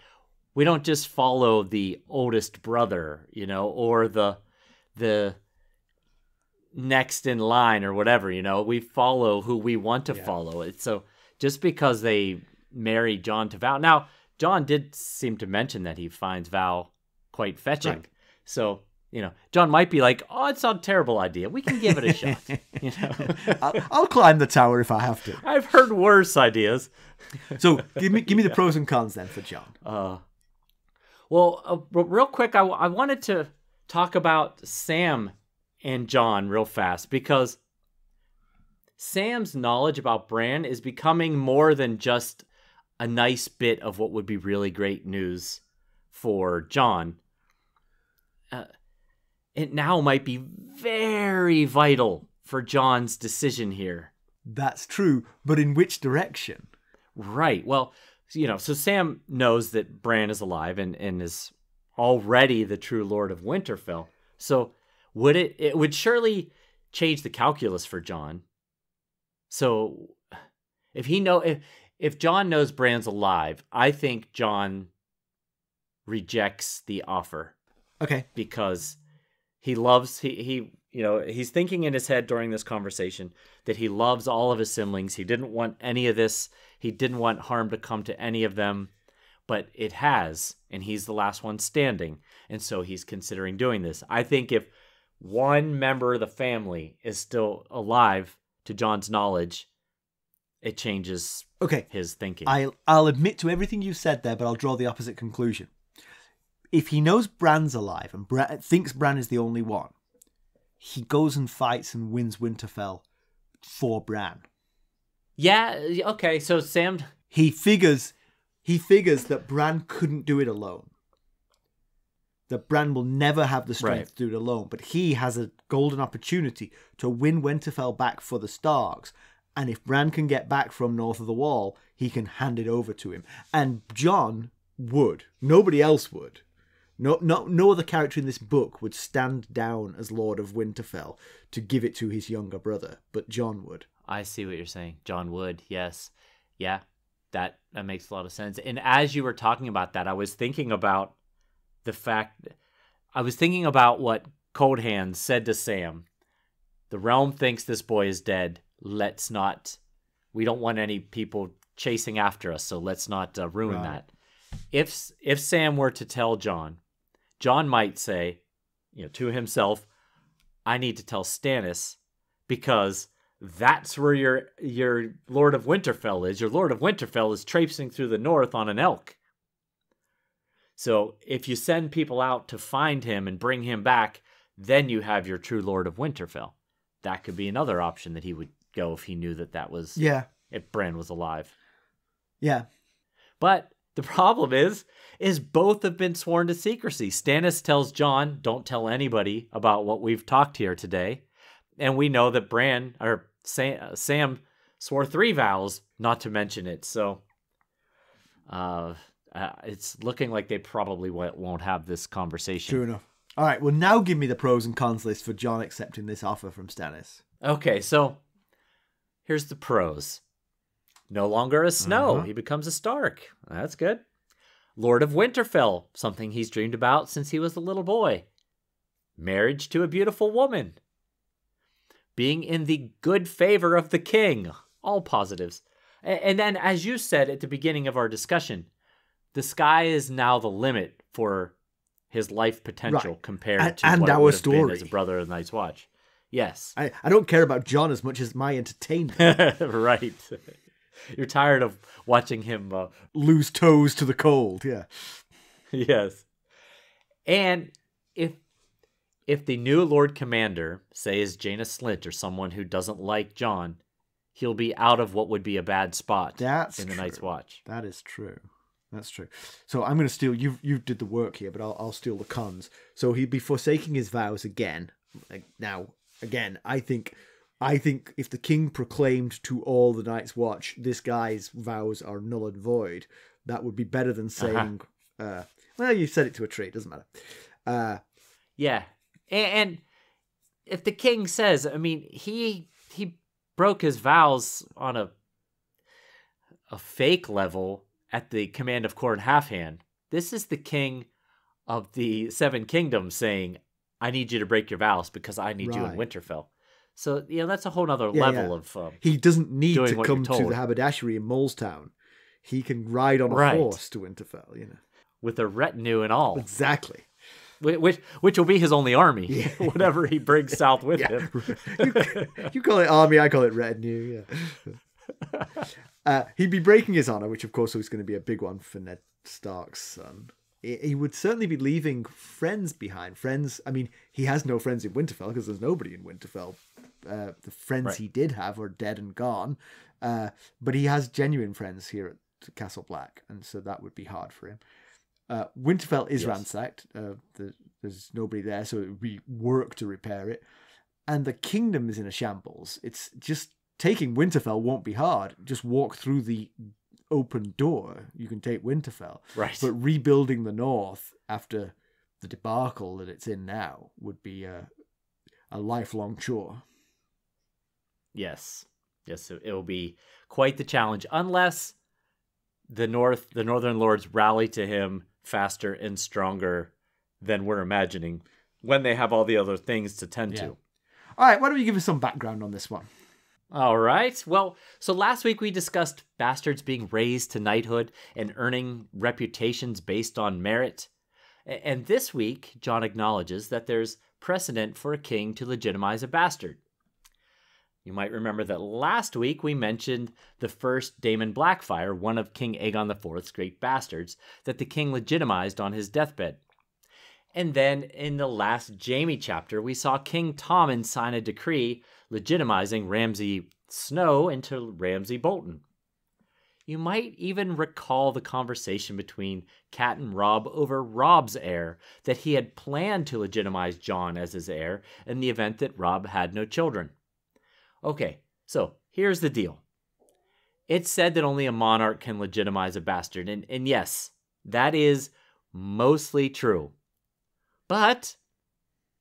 we don't just follow the oldest brother, or the next in line or whatever, we follow who we want to follow. It's so just because they marry Jon to Val. Now, Jon did seem to mention that he finds Val quite fetching. Right. So, Jon might be like, oh, it's not a terrible idea. We can give it a shot. I'll climb the tower if I have to. I've heard worse ideas. So give me the pros and cons then for Jon. Real quick, I wanted to talk about Sam and Jon real fast, because Sam's knowledge about Bran is becoming more than just a nice bit of what would be really great news for Jon. It now might be very vital for Jon's decision here. That's true, but in which direction? Right. Well, so Sam knows that Bran is alive and is already the true Lord of Winterfell. So it would surely change the calculus for Jon. So if Jon knows Bran's alive, I think Jon rejects the offer. Okay. Because he's thinking in his head during this conversation that he loves all of his siblings. He didn't want any of this. He didn't want harm to come to any of them, but it has, and he's the last one standing. And so he's considering doing this. I think if one member of the family is still alive, to Jon's knowledge, it changes his thinking. I'll admit to everything you said there, but I'll draw the opposite conclusion. If he knows Bran's alive and thinks Bran is the only one, he goes and fights and wins Winterfell for Bran. Yeah, okay, so Sam... He figures that Bran couldn't do it alone. That Bran will never have the strength to do it alone, but he has a golden opportunity to win Winterfell back for the Starks. And if Bran can get back from north of the Wall, he can hand it over to him. And Jon would. Nobody else would. No other character in this book would stand down as Lord of Winterfell to give it to his younger brother, but Jon would. I see what you're saying. Jon would, yes. Yeah, that makes a lot of sense. And as you were talking about that, I was thinking about what Cold Hands said to Sam. The realm thinks this boy is dead. We don't want any people chasing after us, so let's not ruin that. If Sam were to tell Jon might say, to himself, I need to tell Stannis because that's where your Lord of Winterfell is. Your Lord of Winterfell is traipsing through the north on an elk. So if you send people out to find him and bring him back, then you have your true Lord of Winterfell. That could be another option that he would go if he knew that was... Yeah. If Bran was alive. Yeah. But the problem is both have been sworn to secrecy. Stannis tells Jon, don't tell anybody about what we've talked here today. And we know that Sam swore 3 vows not to mention it. So it's looking like they probably won't have this conversation. True enough. All right, well, now give me the pros and cons list for Jon accepting this offer from Stannis. Okay, so here's the pros. No longer a Snow. He becomes a Stark. That's good. Lord of Winterfell, something he's dreamed about since he was a little boy. Marriage to a beautiful woman. Being in the good favor of the king. All positives. And then, as you said at the beginning of our discussion, the sky is now the limit for his life potential compared to what it would have been as a brother of the Night's Watch. Yes. I don't care about Jon as much as my entertainment. Right. You're tired of watching him lose toes to the cold, yeah. Yes. And if the new Lord Commander, say is Janos Slynt or someone who doesn't like Jon, he'll be out of what would be a bad spot in the Night's Watch. That is true. That's true. So I'm going to steal. You did the work here, but I'll steal the cons. So he'd be forsaking his vows again. Now, again, I think if the king proclaimed to all the Night's Watch, this guy's vows are null and void, that would be better than saying, well, you said it to a tree. It doesn't matter. Yeah. And if the king says, I mean, he broke his vows on a fake level at the command of Corn Halfhand. This is the king of the Seven Kingdoms saying, I need you to break your vows because I need you in Winterfell. So, that's a whole nother level of he doesn't need to come to the haberdashery in Molestown. He can ride on a horse to Winterfell, with a retinue and all. Exactly. Which will be his only army, whatever he brings south with him. You call it army, I call it retinue, he'd be breaking his honor, which of course was going to be a big one for Ned Stark's son. He would certainly be leaving friends behind. Friends, I mean, he has no friends in Winterfell because there's nobody in Winterfell. The friends he did have are dead and gone. But he has genuine friends here at Castle Black, and so that would be hard for him. Winterfell is ransacked. There's nobody there, so it would be work to repair it. And the kingdom is in a shambles. It's just taking Winterfell won't be hard. Just walk through the open door. You can take Winterfell. Right. But rebuilding the north after the debacle that it's in now would be a lifelong chore. Yes. Yes, it will be quite the challenge, unless the Northern Lords rally to him faster and stronger than we're imagining when they have all the other things to tend to. All right, why don't you give us some background on this one? All right. Well, so last week we discussed bastards being raised to knighthood and earning reputations based on merit. And this week, Jon acknowledges that there's precedent for a king to legitimize a bastard. You might remember that last week we mentioned the first Daemon Blackfyre, one of King Aegon IV's great bastards, that the king legitimized on his deathbed. And then in the last Jaime chapter, we saw King Tommen sign a decree legitimizing Ramsay Snow into Ramsay Bolton. You might even recall the conversation between Cat and Robb over Robb's heir, that he had planned to legitimize Jon as his heir in the event that Robb had no children. Okay, so here's the deal. It's said that only a monarch can legitimize a bastard, and yes, that is mostly true. But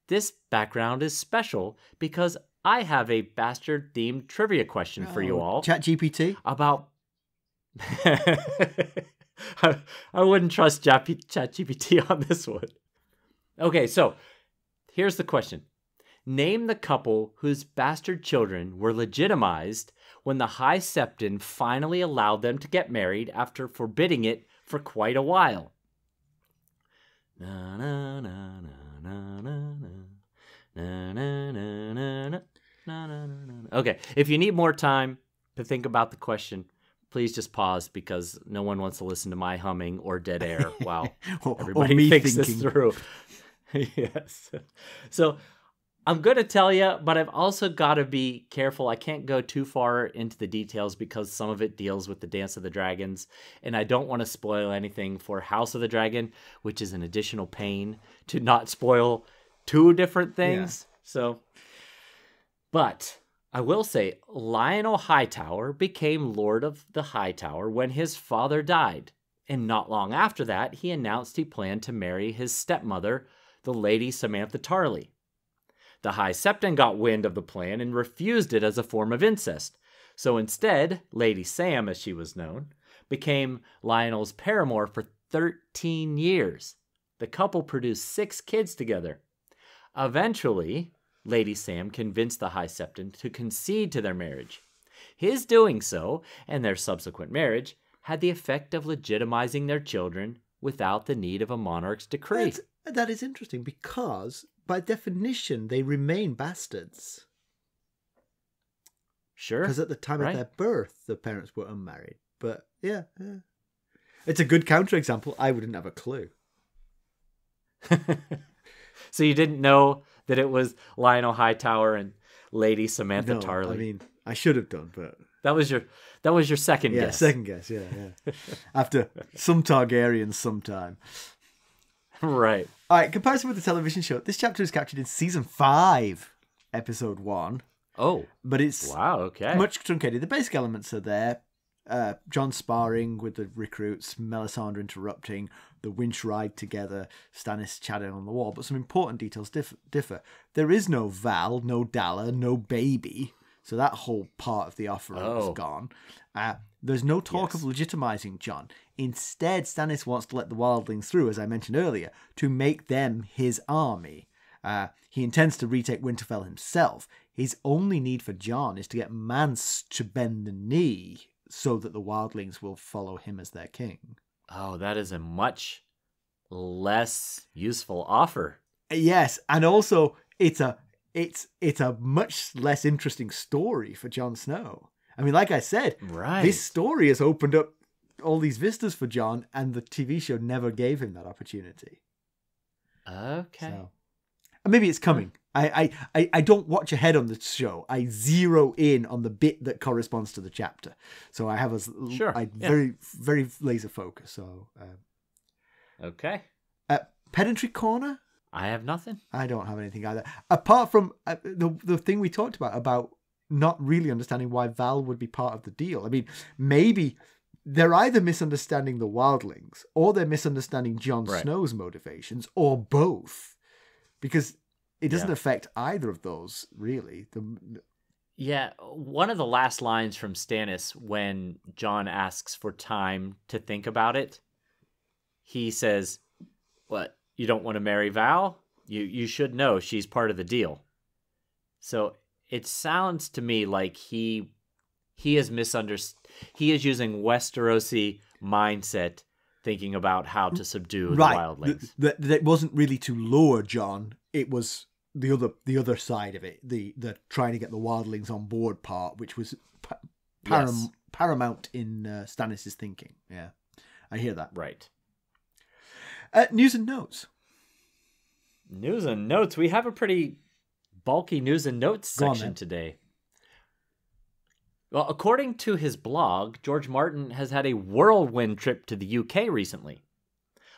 this background is special because I have a bastard-themed trivia question for you all. ChatGPT? About... I wouldn't trust ChatGPT on this one. Okay, so here's the question. Name the couple whose bastard children were legitimized when the High Septon finally allowed them to get married after forbidding it for quite a while. Na, na, na, na, na, na, na, na, na, na, na, na, na, na. Okay, if you need more time to think about the question, please just pause because no one wants to listen to my humming or dead air while everybody thinks this through. Yes. So I'm going to tell you, but I've also got to be careful. I can't go too far into the details because some of it deals with the Dance of the Dragons, and I don't want to spoil anything for House of the Dragon, which is an additional pain to not spoil two different things. Yeah. But I will say Lionel Hightower became Lord of the Hightower when his father died, and not long after that, he announced he planned to marry his stepmother, the Lady Samantha Tarly. The High Septon got wind of the plan and refused it as a form of incest. So instead, Lady Sam, as she was known, became Lionel's paramour for 13 years. The couple produced 6 kids together. Eventually, Lady Sam convinced the High Septon to concede to their marriage. His doing so, and their subsequent marriage, had the effect of legitimizing their children without the need of a monarch's decree. That is interesting because, by definition, they remain bastards. Sure. Because at the time of their birth, the parents were unmarried. But, yeah. It's a good counterexample. I wouldn't have a clue. So you didn't know that it was Lionel Hightower and Lady Samantha Tarly? I mean, I should have done, but that was your second guess. Second guess, yeah. After some Targaryens sometime. Right. All right, comparison with the television show. This chapter is captured in season 5, episode 1. Oh. But it's much truncated. The basic elements are there. Jon sparring with the recruits, Melisandre interrupting, the winch ride together, Stannis chatting on the wall. But some important details differ. There is no Val, no Dalla, no baby. So that whole part of the offer is gone. There's no talk of legitimizing Jon. Instead, Stannis wants to let the wildlings through, as I mentioned earlier, to make them his army. He intends to retake Winterfell himself. His only need for Jon is to get Mance to bend the knee so that the wildlings will follow him as their king. Oh, that is a much less useful offer. Yes, and also it's a much less interesting story for Jon Snow. I mean, like I said, this story has opened up all these vistas for Jon, and the TV show never gave him that opportunity. Okay. So, and maybe it's coming. I don't watch ahead on the show. I zero in on the bit that corresponds to the chapter. So I have very, very laser focus. So, okay. Pedantry corner? I have nothing. I don't have anything either. Apart from the thing we talked about not really understanding why Val would be part of the deal. I mean, maybe they're either misunderstanding the wildlings or they're misunderstanding Jon Snow's motivations, or both. Because it doesn't affect either of those, really. Yeah, one of the last lines from Stannis when Jon asks for time to think about it, he says, "What, you don't want to marry Val? You should know she's part of the deal." So it sounds to me like he is he is using Westerosi mindset, thinking about how to subdue the wildlings. That wasn't really to lure Jon. It was the other side of it, the trying to get the wildlings on board part, which was paramount in Stannis' thinking. Yeah, I hear that. Right. News and notes. News and notes. We have a pretty bulky news and notes section today. Well, according to his blog, George Martin has had a whirlwind trip to the UK recently.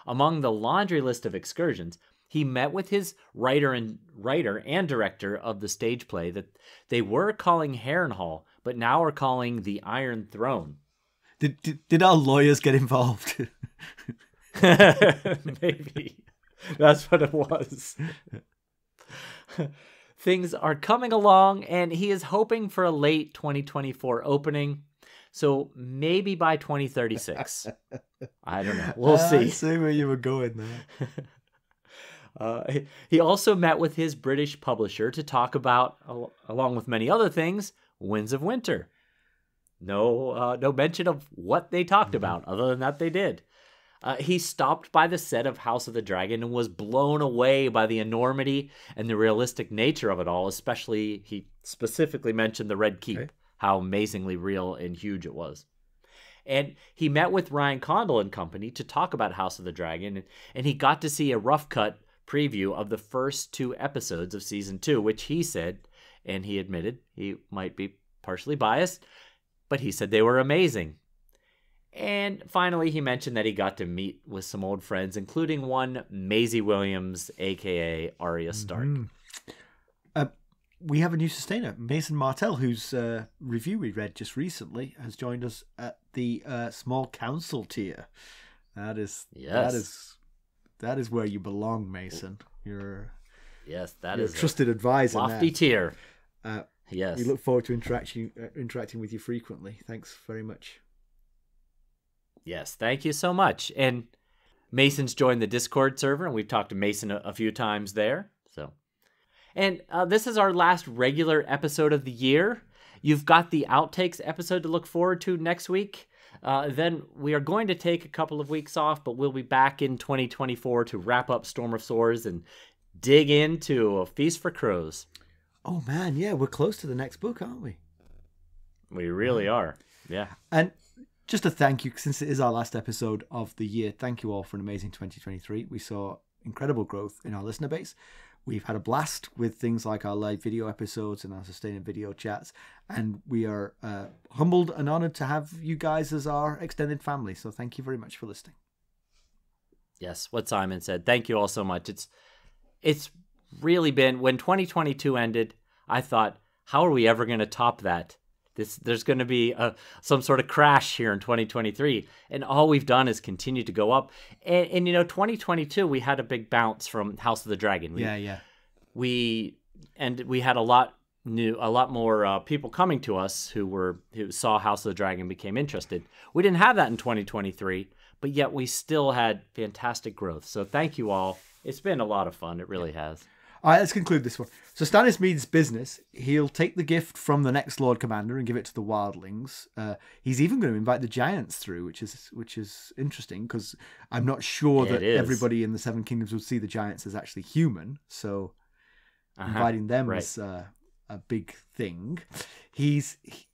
Among the laundry list of excursions, he met with his writer and director of the stage play that they were calling Harrenhal, but now are calling the Iron Throne. Did our lawyers get involved? Maybe. That's what it was. Things are coming along, and he is hoping for a late 2024 opening. So maybe by 2036. I don't know. We'll see. I see where you were going there. He also met with his British publisher to talk about, along with many other things, Winds of Winter. No mention of what they talked about, other than that they did. He stopped by the set of House of the Dragon and was blown away by the enormity and the realistic nature of it all. Especially, he specifically mentioned the Red Keep, how amazingly real and huge it was. And he met with Ryan Condal and company to talk about House of the Dragon, and he got to see a rough cut preview of the first 2 episodes of season 2, which he said, and he admitted he might be partially biased, but he said they were amazing. And finally, he mentioned that he got to meet with some old friends, including one Maisie Williams, a.k.a. Arya Stark. We have a new sustainer, Mason Martell, whose review we read just recently, has joined us at the small council tier. That is where you belong, Mason. You're a trusted advisor. Lofty tier. Yes. We look forward to interacting with you frequently. Thanks very much. Yes, thank you so much. And Mason's joined the Discord server, and we've talked to Mason a few times there. And this is our last regular episode of the year. You've got the Outtakes episode to look forward to next week. Then we are going to take a couple of weeks off, but we'll be back in 2024 to wrap up Storm of Swords and dig into A Feast for Crows. Oh, man, yeah, we're close to the next book, aren't we? We really are, yeah. And just a thank you, since it is our last episode of the year, thank you all for an amazing 2023. We saw incredible growth in our listener base. we've had a blast with things like our live video episodes and our sustained video chats. And we are humbled and honored to have you guys as our extended family. So thank you very much for listening. Yes, what Simon said. Thank you all so much. It's really been, when 2022 ended, I thought, how are we ever going to top that? There's going to be some sort of crash here in 2023. And all we've done is continue to go up. And 2022, we had a big bounce from House of the Dragon. We had a lot more people coming to us who saw House of the Dragon, became interested. We didn't have that in 2023, but yet we still had fantastic growth. So thank you all. It's been a lot of fun. It really has. All right, let's conclude this one. So Stannis means business. He'll take the gift from the next Lord Commander and give it to the Wildlings. He's even going to invite the Giants through, which is interesting, because I'm not sure that everybody in the Seven Kingdoms would see the Giants as actually human. So inviting them is a big thing. I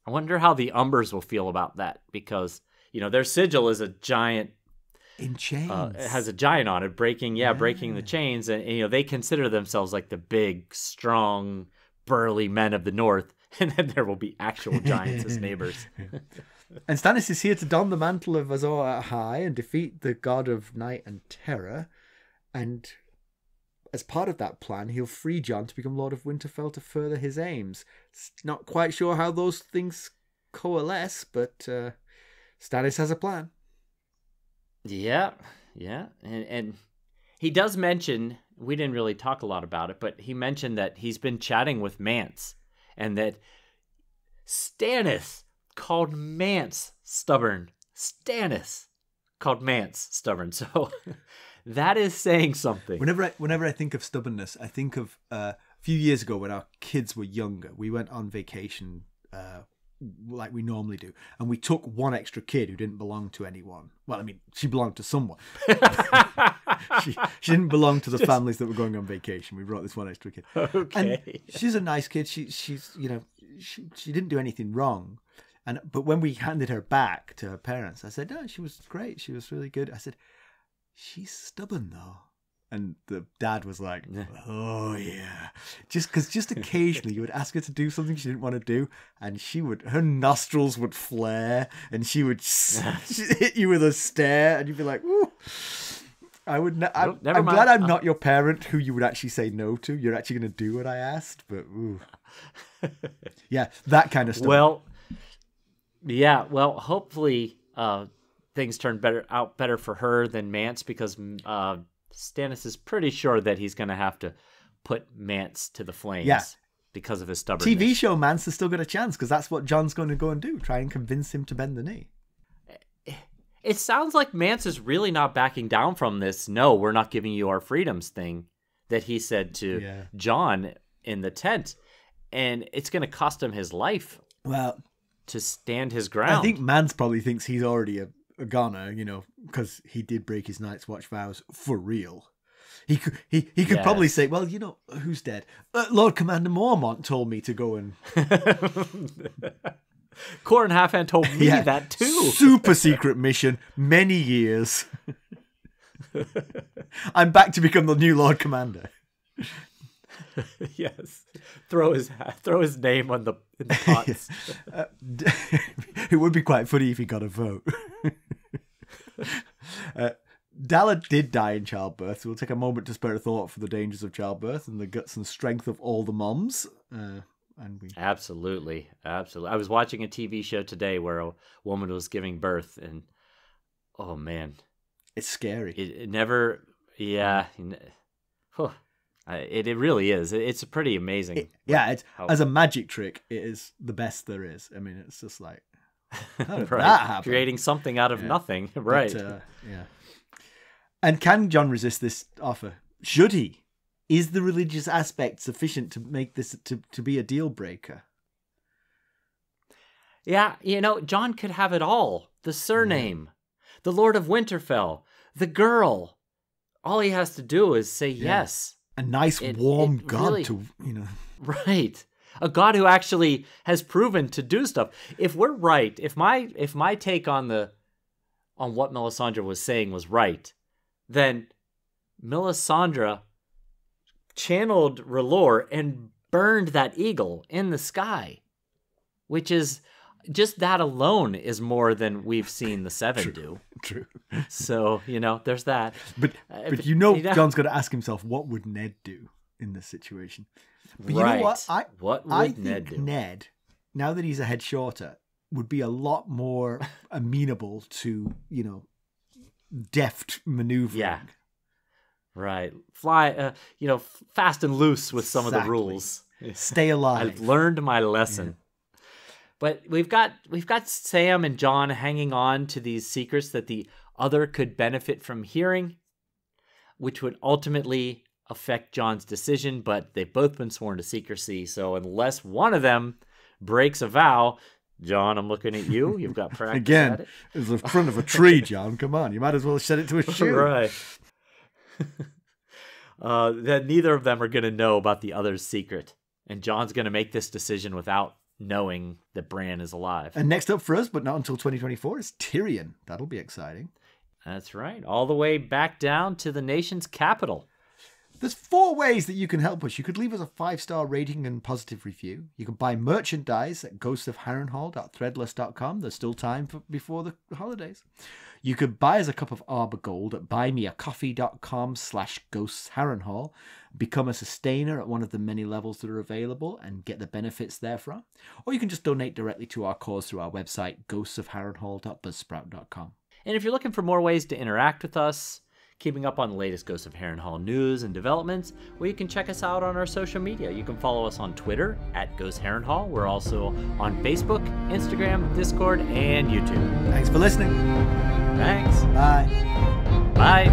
wonder how the Umbers will feel about that, because their sigil is a giant. In chains. It has a giant on it, breaking the chains. And, they consider themselves like the big, strong, burly men of the North. And then there will be actual giants as neighbors. And Stannis is here to don the mantle of ASOIAF High and defeat the god of night and terror. And as part of that plan, he'll free Jon to become Lord of Winterfell to further his aims. Not quite sure how those things coalesce, but Stannis has a plan. Yeah. And he does mention, we didn't really talk a lot about it, but he mentioned that he's been chatting with Mance, and that Stannis called Mance stubborn. Stannis called Mance stubborn. So that is saying something. Whenever I think of stubbornness, I think of a few years ago when our kids were younger. We went on vacation like we normally do, and we took one extra kid who didn't belong to anyone. Well, I mean, she belonged to someone. she didn't belong to the families that were going on vacation. We brought this one extra kid. Okay. And she's a nice kid. She didn't do anything wrong. But when we handed her back to her parents, I said, "No, she was great. She was really good." I said, "She's stubborn though." And the dad was like, "Oh yeah," just occasionally you would ask her to do something she didn't want to do, and her nostrils would flare, and she would hit you with a stare, and you'd be like, "Ooh." I'm glad I'm not your parent who you would actually say no to. You're actually going to do what I asked, but ooh, yeah, that kind of stuff. Well, hopefully things turn better for her than Mance, because Stannis is pretty sure that he's going to have to put Mance to the flames because of his stubbornness. TV show Mance has still got a chance, because that's what Jon's going to go and do, try and convince him to bend the knee. It sounds like Mance is really not backing down from this "no, we're not giving you our freedoms" thing that he said to Jon in the tent. And it's going to cost him his life to stand his ground. I think Mance probably thinks he's already a goner, because he did break his Night's Watch vows for real. He could probably say, "Well, who's dead? Lord Commander Mormont told me to go and." Corin Halfhand told me that too. Super secret mission, many years. I'm back to become the new Lord Commander. Yes, throw his name in the pots. It would be quite funny if he got a vote. Dalla did die in childbirth, so we'll take a moment to spare a thought for the dangers of childbirth and the guts and strength of all the moms. Absolutely. I was watching a TV show today where a woman was giving birth, and oh man, it's scary. It never, it really is. It's pretty amazing. As a magic trick, it is the best there is. I mean, it's just like, how did right. that happen? Creating something out of nothing, right? But, And can Jon resist this offer? Should he? Is the religious aspect sufficient to make this to be a deal breaker? Yeah, Jon could have it all. The surname, the Lord of Winterfell, the girl. All he has to do is say yes. A nice, warm god really, to, Right. A god who actually has proven to do stuff. If we're right, if my take on what Melisandre was saying was right, then Melisandre channeled R'hllor and burned that eagle in the sky, which is just that alone is more than we've seen the Seven do. True. So, there's that. But Jon's got to ask himself, what would Ned do in this situation? But right. You know what? What would I Ned think do? Ned, now that he's a head shorter, would be a lot more amenable to, deft maneuvering. Yeah. Right. Fly, fast and loose with some of the rules. Stay alive. I've learned my lesson. Yeah. But we've got Sam and Jon hanging on to these secrets that the other could benefit from hearing, which would ultimately affect Jon's decision, but they've both been sworn to secrecy, so unless one of them breaks a vow, Jon, I'm looking at you. You've got practice Again, at it. It's the front of a tree, Jon. Come on, you might as well set it to a shoe. Right. That neither of them are going to know about the other's secret. And Jon's going to make this decision without knowing that Bran is alive. And next up for us, but not until 2024, is Tyrion. That'll be exciting. That's right. All the way back down to the nation's capital. There's 4 ways that you can help us. You could leave us a 5-star rating and positive review. You can buy merchandise at ghostofharrenhal.threadless.com. There's still time before the holidays. You could buy us a cup of Arbor Gold at buymeacoffee.com/ghostsharrenhal. Become a sustainer at one of the many levels that are available and get the benefits therefrom. Or you can just donate directly to our cause through our website, ghostsofharrenhal.buzzsprout.com. And if you're looking for more ways to interact with us, keeping up on the latest Ghosts of Harrenhal news and developments, well, you can check us out on our social media. You can follow us on Twitter at Ghost Harrenhal. We're also on Facebook, Instagram, Discord, and YouTube. Thanks for listening. Thanks. Bye. Bye.